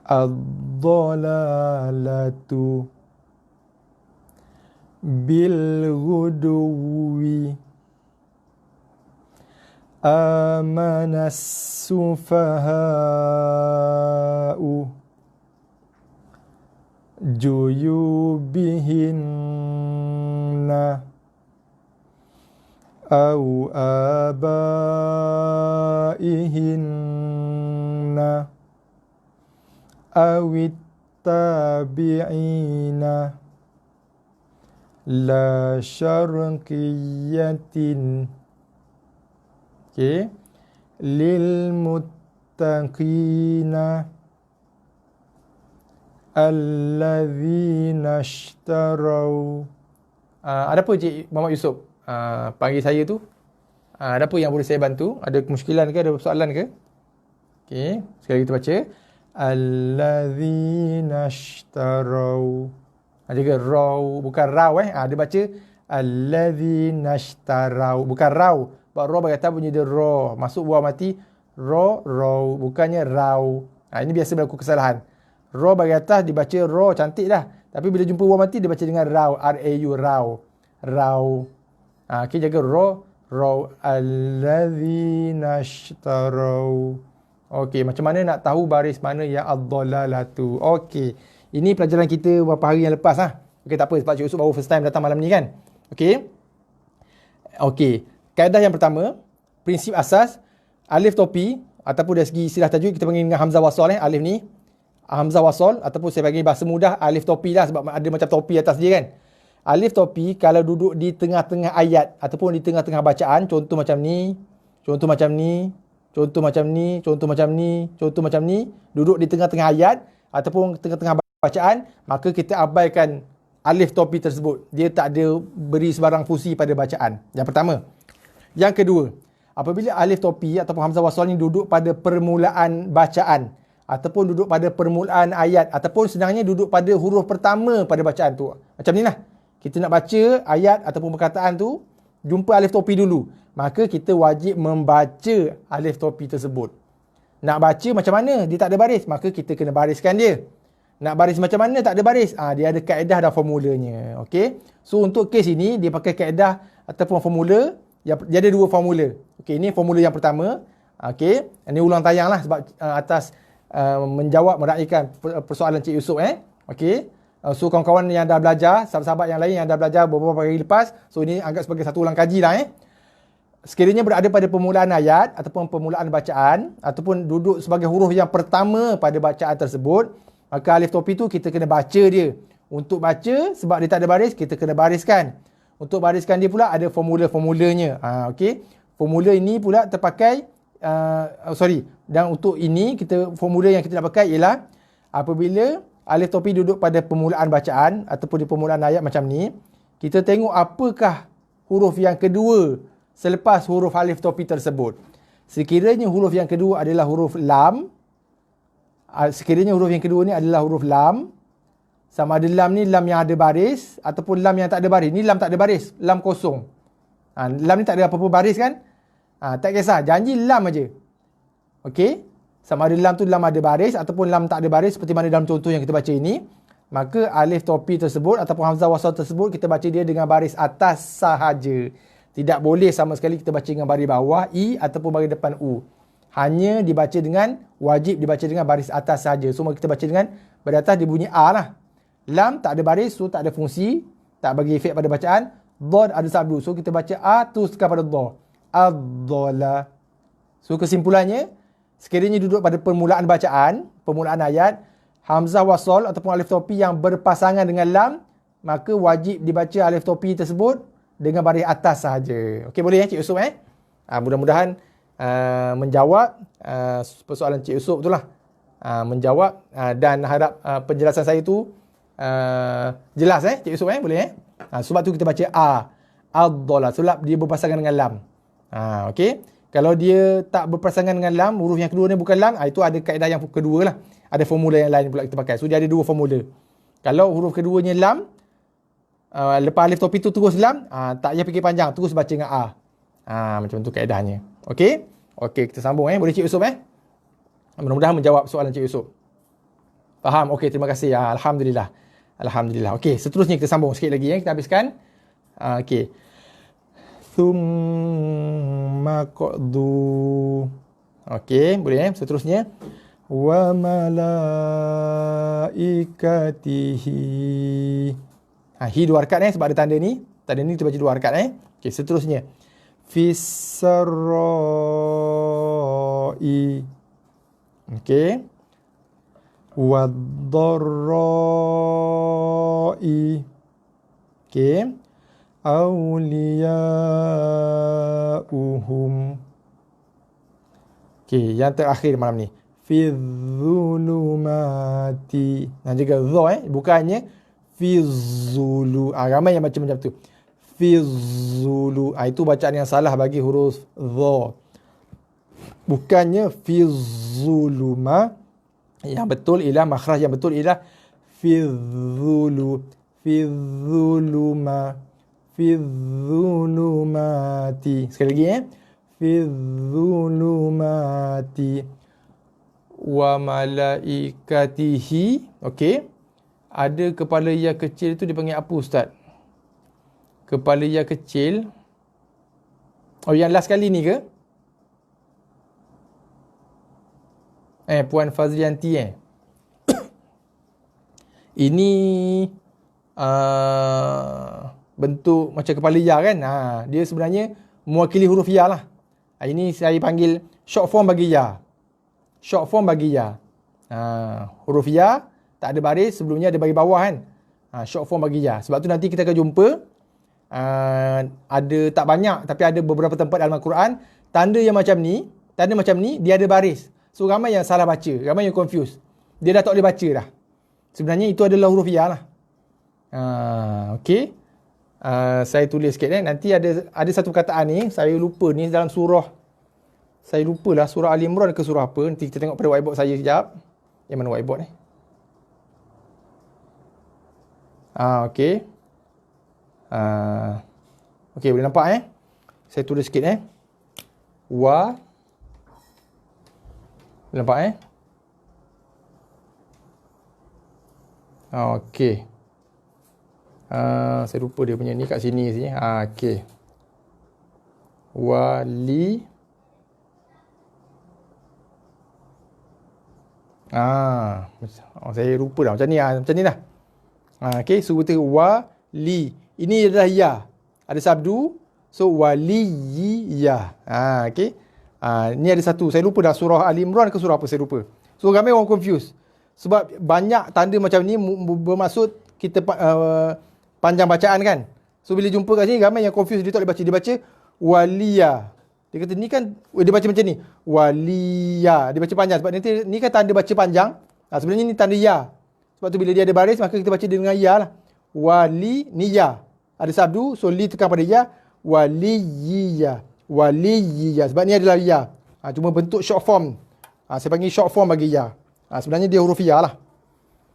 A: Ad-dhalalatu. Bilghuduwi. Amanas sufaha'u. Juyubihinna. Au abaihinna. Awit tabi'ina. La syarqiyatin. Okey. Lil muttaqina. Alladzina ishtarau. Ada apa Cik Muhammad Yusof? Panggil saya tu. Ada apa yang boleh saya bantu? Ada kemusykilan ke? Ada soalan ke? Okey. Sekali kita baca. Alladzina ishtarau. Jaga raw. Bukan raw dia baca alladzina ishtarau. Bukan raw. Sebab raw bagi kata bunyi dia raw. Masuk buah mati. Raw. Bukannya raw. Ini biasa berlaku kesalahan. Raw bagi atas dibaca raw. Cantik dah. Tapi bila jumpa buah mati dia baca dengan raw. R-A-U. Raw. Okay, jaga raw. Alladzina ishtarau. Okey, macam mana nak tahu baris mana yang ad-dhalalatu? Okey. Ini pelajaran kita beberapa hari yang lepas Okey, tak apa sebab Cik Yusuf baru first time datang malam ni kan. Okey. Kaedah yang pertama, prinsip asas alif topi ataupun dari segi istilah tajwid kita panggil dengan hamzah wasal alif ni hamzah wasal ataupun saya panggil bahasa mudah alif topi lah sebab ada macam topi atas dia kan. Alif topi kalau duduk di tengah-tengah ayat ataupun di tengah-tengah bacaan, contoh macam ni, contoh macam ni, contoh macam ni, contoh macam ni, contoh macam ni, duduk di tengah-tengah ayat ataupun tengah-tengah bacaan, maka kita abaikan alif topi tersebut. Dia tak ada beri sebarang fungsi pada bacaan. Yang pertama. Yang kedua, apabila alif topi ataupun hamzah wasal ni duduk pada permulaan bacaan ataupun duduk pada permulaan ayat ataupun senangnya duduk pada huruf pertama pada bacaan tu. Macam ni lah. Kita nak baca ayat ataupun perkataan tu, jumpa alif topi dulu. Maka kita wajib membaca alif topi tersebut. Nak baca macam mana? Dia tak ada baris. Maka kita kena bariskan dia. Nak baris macam mana? Tak ada baris. Dia ada kaedah dan formulanya. Okey. So untuk kes ini, dia pakai kaedah ataupun formula. Dia ada dua formula. Okey, ini formula yang pertama. Okey. Ini ulang tayang lah sebab atas menjawab, meraihkan persoalan Cik Yusof. Okey. So kawan-kawan yang dah belajar, sahabat-sahabat yang lain yang dah belajar beberapa hari lepas. So ini anggap sebagai satu ulang kaji lah. Sekiranya berada pada permulaan ayat ataupun permulaan bacaan ataupun duduk sebagai huruf yang pertama pada bacaan tersebut, maka alif topi tu kita kena baca dia. Untuk baca, sebab dia tak ada baris, kita kena bariskan. Untuk bariskan dia pula ada formula-formulanya. Okey. Formula ini pula terpakai dan untuk ini formula yang kita nak pakai ialah apabila alif topi duduk pada permulaan bacaan ataupun di permulaan ayat macam ni, kita tengok apakah huruf yang kedua selepas huruf alif topi tersebut. Sekiranya huruf yang kedua adalah huruf lam, sekiranya huruf yang kedua ni adalah huruf lam, sama ada lam ni lam yang ada baris ataupun lam yang tak ada baris. Ni lam tak ada baris, lam kosong. Lam ni tak ada apa-apa baris kan? Tak kisah, janji lam aja. Okey? Sama ada lam tu lam ada baris ataupun lam tak ada baris seperti mana dalam contoh yang kita baca ini, maka alif topi tersebut ataupun hamzah wasal tersebut kita baca dia dengan baris atas sahaja. Tidak boleh sama sekali kita baca dengan baris bawah i ataupun baris depan u. Hanya wajib dibaca dengan baris atas sahaja. So kita baca dengan baris atas dia bunyi a lah. Lam tak ada baris, so tak ada fungsi, tak bagi efek pada bacaan. Dhad ada sabdu, so kita baca a teruskan pada dha. Ad-dhala. So kesimpulannya, sekiranya duduk pada permulaan bacaan, permulaan ayat, hamzah wasal ataupun alif topi yang berpasangan dengan lam, maka wajib dibaca alif topi tersebut dengan baris atas sahaja. Okey, boleh Cik Yusof Mudah-mudahan menjawab persoalan Cik Yusof tu lah. menjawab dan harap penjelasan saya tu jelas Cik Yusof boleh sebab tu kita baca ad-dhala sebab dia berpasangan dengan lam. Okey. Kalau dia tak berpasangan dengan lam, huruf yang kedua ni bukan lam, itu ada kaedah yang kedua lah. Ada formula yang lain pula kita pakai. So dia ada dua formula. Kalau huruf keduanya lam, lepas alif topi tu terus lam, tak payah fikir panjang, terus baca dengan macam tu kaedahnya. Okey? Okey, kita sambung boleh Cik Yusof Mudah-mudahan menjawab soalan Cik Yusof. Faham? Okey, terima kasih. Alhamdulillah. Alhamdulillah. Okey, seterusnya kita sambung sikit lagi kita habiskan. Okey. Thumma qadu. Okey, boleh seterusnya. Wa malaikatihi. Hi dua harakat sebab ada tanda ni. Tanda ni kita baca dua harakat Okey, seterusnya. Fis-sarra'i. Okey. Wad-dharra'i. Okey. Awliya'uhum. Okey, yang terakhir malam ni. Fi-dhulumati. Nah, jaga dha bukannya fi-zulu. Ramai yang baca macam tu. Fi-zulu. Itu bacaan yang salah bagi huruf dha. Bukannya fi-zuluma. Yang betul ialah makhraj yang betul ialah fi-dhulu. Fi-dhuluma. Fi-dhulumati. Sekali lagi Fi-dhulumati wa malaikatihi. Okey. Ada kepala ya kecil tu dipanggil apa Ustaz? Kepala ya kecil. Oh, yang last kali ni ke? Puan Fazlianti Ini bentuk macam kepala ya kan? Dia sebenarnya mewakili huruf ya lah. Ini saya panggil short form bagi ya. Short form bagi ya. Huruf ya tak ada baris, sebelumnya ada bagi bawah kan. Short form bagi ya. Sebab tu nanti kita akan jumpa ada tak banyak tapi ada beberapa tempat dalam Al-Quran tanda macam ni dia ada baris. So ramai yang salah baca, ramai yang confuse. Dia dah tak boleh baca dah. Sebenarnya itu adalah huruf ya lah. Okey. Saya tulis sikit nanti ada satu perkataan ni saya lupa ni dalam surah. Saya lupalah surah Ali Imran ke surah apa. Nanti kita tengok pada whiteboard saya sekejap. Yang mana whiteboard ni? Okey. Okey, boleh nampak Saya tulis sikit Wa. Boleh nampak Okey. Saya lupa dia punya ni kat sini. Okey. Wali. Saya lupa dah macam ni dah. Okey, sebut wali. Ini adalah ya. Ada sabdu. So waliyya. Okey. Ni ada satu. Saya lupa dah surah Ali Imran ke surah apa saya lupa. So ramai orang confuse. Sebab banyak tanda macam ni bermaksud kita panjang bacaan kan. So bila jumpa kat sini ramai yang confuse, dia tak boleh baca. Dia baca waliya. Dia kata ni kan dia baca macam ni. Waliya. Dia baca panjang sebab nanti ni kan tanda baca panjang. Sebenarnya ni tanda ya. Sebab tu bila dia ada baris maka kita baca dengan ya lah. Wali ni ya. Ada sabdu, so li tekan pada ya. Waliyya. Waliyya. Sebab ni adalah ya. Cuma bentuk short form. Saya panggil short form bagi ya. Sebenarnya dia huruf ya lah.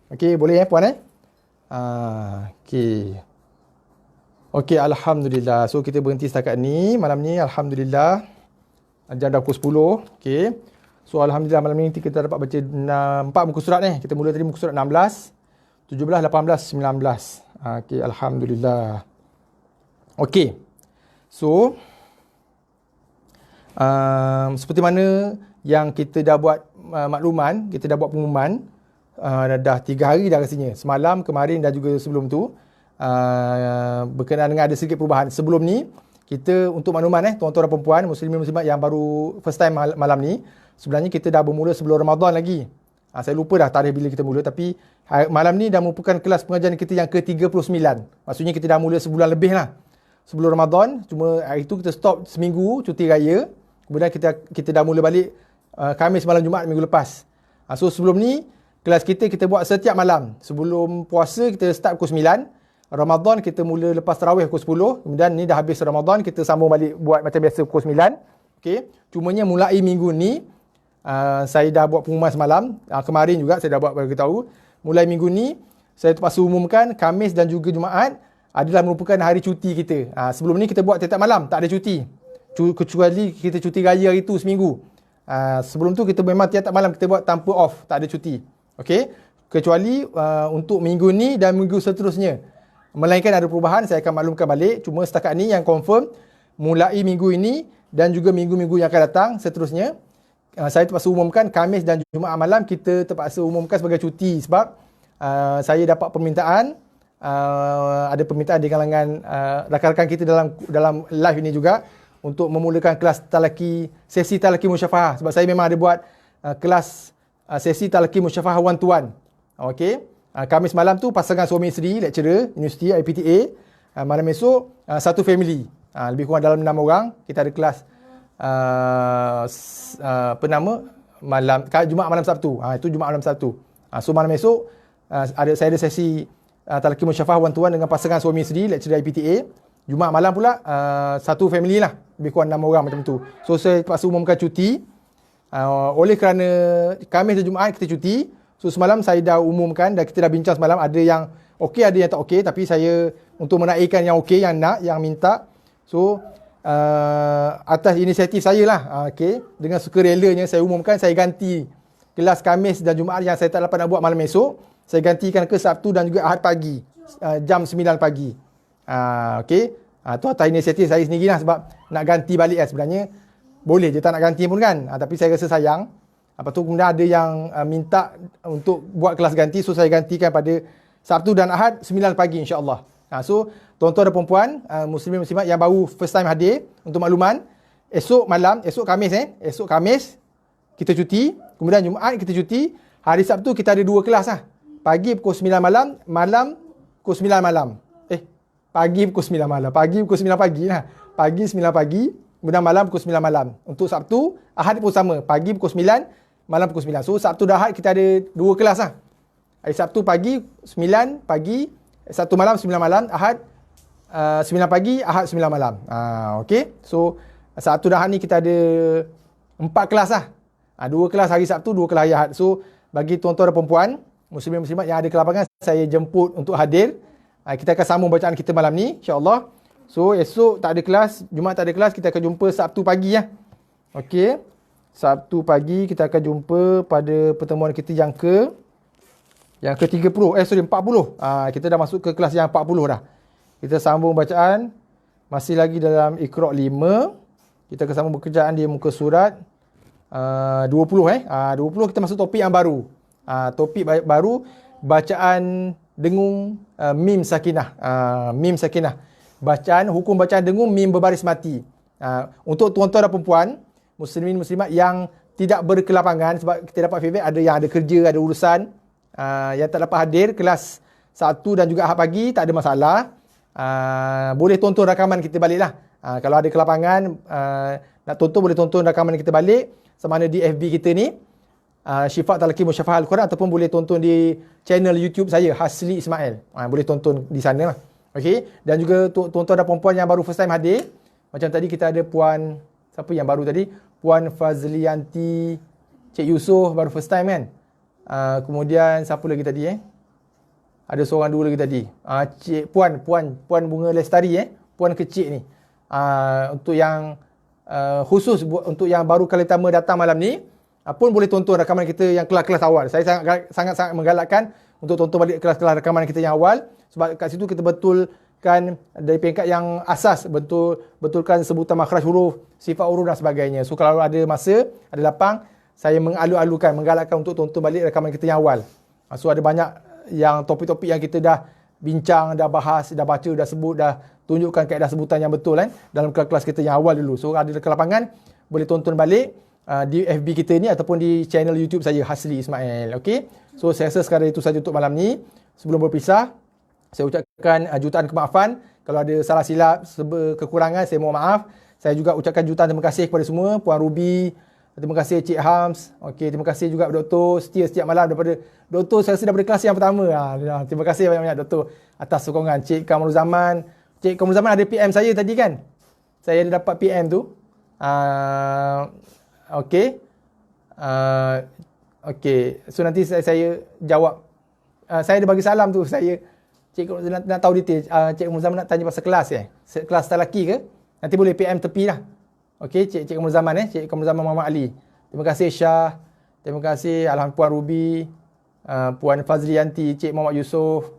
A: Okey, boleh puan Okey. Okey, alhamdulillah. So kita berhenti setakat ni malam ni. Alhamdulillah. Jam dah pukul 10. Okey. So alhamdulillah malam ni kita dapat baca 4 muka surat Kita mula tadi muka surat 16, 17, 18, 19. Okey, alhamdulillah. Okey. So seperti mana yang kita dah buat makluman, kita dah buat pengumuman dah 3 hari dah rasanya. Semalam, kemarin dan juga sebelum tu berkenaan dengan ada sedikit perubahan. Sebelum ni kita untuk makluman tuan-tuan dan puan-puan muslimin muslimat yang baru first time malam ni, sebenarnya kita dah bermula sebelum Ramadan lagi. Saya lupa dah tarikh bila kita mula, tapi malam ni dah merupakan kelas pengajian kita yang ke-39. Maksudnya kita dah mula sebulan lebih lah sebelum Ramadan. Cuma hari tu kita stop seminggu cuti raya. Kemudian kita dah mula balik Khamis malam Jumaat minggu lepas. So sebelum ni kelas kita buat setiap malam. Sebelum puasa kita start pukul 9. Ramadan kita mula lepas tarawih pukul 10. Kemudian ni dah habis Ramadan, kita sambung balik buat macam biasa pukul 9. Okey. Cumanya mulai minggu ni saya dah buat pengumuman semalam. Kemarin juga saya dah buat bagi tahu. Mulai minggu ni saya terpaksa umumkan Khamis dan juga Jumaat adalah merupakan hari cuti kita. Sebelum ni kita buat tiap malam, tak ada cuti. Kecuali kita cuti raya hari tu seminggu. Sebelum tu kita memang tiap malam kita buat tanpa off, tak ada cuti. Okey. Kecuali untuk minggu ni dan minggu seterusnya. Melainkan ada perubahan, saya akan maklumkan balik. Cuma setakat ni yang confirm mulai minggu ini dan juga minggu-minggu yang akan datang seterusnya, saya terpaksa umumkan Khamis dan Jumaat malam kita terpaksa umumkan sebagai cuti sebab saya dapat permintaan, ada permintaan di kalangan rakan-rakan kita dalam live ini juga untuk memulakan kelas sesi talaki musyafahah, sebab saya memang ada buat kelas sesi talaki musyafahah one to one. Okey. Khamis malam tu pasangan suami isteri, lecturer Universiti IPTA. Malam esok satu family, lebih kurang dalam 6 orang. Kita ada kelas Jumaat malam Sabtu. Itu Jumaat malam Sabtu. So malam esok saya ada sesi talaki musyafahah one to one dengan pasangan suami isteri, lecturer IPTA. Jumaat malam pula satu family lah, lebih kurang 6 orang macam tu. So saya terpaksa umumkan cuti. Oleh kerana Khamis dan Jumaat kita cuti, so semalam saya dah umumkan dan kita dah bincang semalam, ada yang okey, ada yang tak okey, tapi saya untuk menaikkan yang okey, yang minta. So atas inisiatif saya lah, okey, dengan sukarelanya saya umumkan saya ganti kelas Khamis dan Jumaat yang saya tak dapat nak buat malam esok, saya gantikan ke Sabtu dan juga Ahad pagi, jam 9 pagi. Okey, tu atas inisiatif saya sendirilah, sebab nak ganti balik sebenarnya boleh je tak nak ganti pun kan, tapi saya rasa sayang. Lepas tu kemudian ada yang minta untuk buat kelas ganti, so saya gantikan pada Sabtu dan Ahad 9 pagi insya-Allah. So tuan-tuan dan puan-puan, muslimin muslimat yang baru first time hadir, untuk makluman, esok Khamis kita cuti, kemudian Jumaat kita cuti, hari Sabtu kita ada 2 kelas lah. Pagi pukul 9 malam, malam pukul 9 malam. Pagi pukul 9 malam, pagi pukul 9 pagi lah. Pagi 9 pagi, kemudian malam pukul 9 malam. Untuk Sabtu, Ahad pun sama, pagi pukul 9, malam pukul 9. So Sabtu dan Ahad kita ada 2 kelas lah. Hari Sabtu pagi 9 pagi, Sabtu malam 9 malam, Ahad 9 pagi, Ahad 9 malam. Okey. So Sabtu dan Ahad ni kita ada 4 kelas lah. 2 kelas hari Sabtu, 2 kelas hari Ahad. So bagi tuan-tuan dan puan-puan, muslimin muslimat yang ada ke lapangan, saya jemput untuk hadir. Kita akan sambung bacaan kita malam ni insya-Allah. So esok tak ada kelas, Jumaat tak ada kelas, kita akan jumpa Sabtu pagi ya. Okey. Sabtu pagi kita akan jumpa pada pertemuan kita yang ke-30. 40. Kita dah masuk ke kelas yang 40 dah. Kita sambung bacaan masih lagi dalam Iqra' 5. Kita akan sambung pekerjaan di muka surat 20 20 kita masuk topik yang baru. Topik baru, bacaan dengung mim sakinah. Mim sakinah. Hukum bacaan dengung mim berbaris mati. Untuk tuan-tuan dan puan-puan, muslimin muslimat yang tidak berkelapangan, sebab kita dapat feedback ada yang ada kerja, ada urusan, yang tak dapat hadir kelas Sabtu dan juga Ahad pagi, tak ada masalah. Boleh tonton rakaman kita balik lah. Kalau ada kelapangan, nak tonton, boleh tonton rakaman kita balik, sama ada di FB kita ni, Syifa Talaki Musyafahah Al-Quran, ataupun boleh tonton di channel YouTube saya, Hasli Ismail. Boleh tonton di sana lah. Okay? Dan juga tuan-tuan dan puan-puan yang baru first time hadir, macam tadi kita ada Puan, siapa yang baru tadi? Puan Fazlianti, Cik Yusof baru first time kan? Kemudian siapa lagi tadi Ada seorang dua lagi tadi. Cik Puan Bunga Lestari Puan kecil ni. Untuk yang khusus untuk yang baru kali pertama datang malam ni, pun boleh tonton rakaman kita yang kelas-kelas awal. Saya sangat menggalakkan untuk tonton balik kelas-kelas rakaman kita yang awal, sebab kat situ kita betulkan dari peringkat yang asas, betulkan sebutan makhraj huruf, sifat huruf dan sebagainya. So kalau ada masa, ada lapang, saya mengalu-alukan, menggalakkan untuk tonton balik rakaman kita yang awal. So ada banyak yang topik-topik yang kita dah bincang, dah bahas, dah baca, dah sebut, dah tunjukkan kaedah sebutan yang betul dalam kelas kita yang awal dulu. So ada ke lapangan, boleh tonton balik di FB kita ni ataupun di channel YouTube saya, Hasli Ismail. Okey. So saya rasa sekarang itu saja untuk malam ni. Sebelum berpisah, saya ucapkan jutaan kemaafan. Kalau ada salah silap, kekurangan, saya mohon maaf. Saya juga ucapkan jutaan terima kasih kepada semua, Puan Ruby, Terima kasih Cik Hams. Okey, terima kasih juga Doktor setia setiap malam daripada Doktor saya rasa daripada kelas yang pertama. Terima kasih banyak-banyak Doktor atas sokongan. Cik Kamarul Zaman. Cik Kamarul Zaman ada PM saya tadi kan? Saya ada dapat PM tu. Okey. Okey. So nanti saya jawab. Saya ada bagi salam tu. Saya Cik nak tahu detail. Cik Kamarul Zaman nak tanya pasal kelas kelas lelaki ke? Nanti boleh PM tepi lah. Okey, Cik Kamarul Zaman Cik Kamarul Zaman Muhammad Ali. Terima kasih Syah. Terima kasih Alhamdulillah Puan Ruby, Puan Fazlianti, Cik Muhammad Yusof.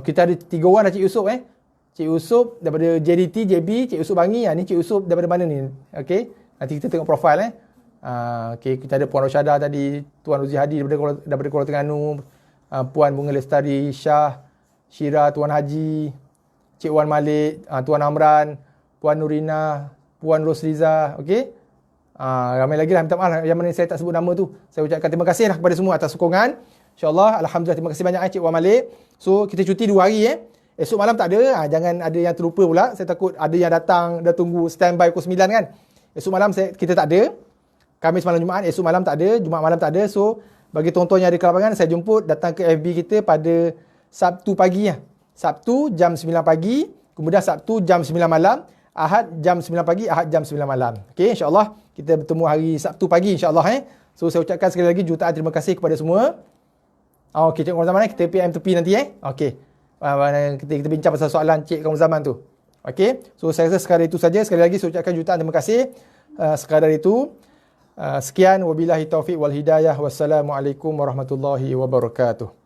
A: Kita ada 3 orang dah Cik Yusof Cik Yusof daripada JDT, JB, Cik Yusof Bangi. Ni Cik Yusof daripada mana ni? Okey. Nanti kita tengok profil okey, kita ada Puan Rosyada tadi, Tuan Ruzi Hadi daripada Kuala Terengganu, Puan Bunga Lestari, Syah, Syira, Tuan Haji, Cik Wan Malik, Tuan Amran, Puan Nurina, Puan Rosliza, okey. Ramai lagi lah, minta maaf yang mana saya tak sebut nama tu. Saya ucapkan terima kasih lah kepada semua atas sokongan. InsyaAllah, Alhamdulillah, terima kasih banyak Cik Wan Malik. So, kita cuti 2 hari Esok malam tak ada, jangan ada yang terlupa pula. Saya takut ada yang datang, dah tunggu standby pukul 9 kan. Esok malam kita tak ada. Khamis malam Jumaat, esok malam tak ada, Jumaat malam tak ada. So, bagi tuan-tuan yang ada kelapangan, saya jemput datang ke FB kita pada Sabtu pagi Sabtu jam 9 pagi, kemudian Sabtu jam 9 malam. Ahad jam 9 pagi, Ahad jam 9 malam. Okey, insya-Allah kita bertemu hari Sabtu pagi insya-Allah So saya ucapkan sekali lagi jutaan terima kasih kepada semua. Okey, Cik Kamarul Zaman kita PM tepi nanti Okey. Kita bincang pasal soalan Cik Kamarul Zaman tu. Okey. So saya rasa sekadar itu saja. Sekali lagi saya ucapkan jutaan terima kasih. Sekadar itu sekian wabillahi taufik wal hidayah. Wassalamualaikum warahmatullahi wabarakatuh.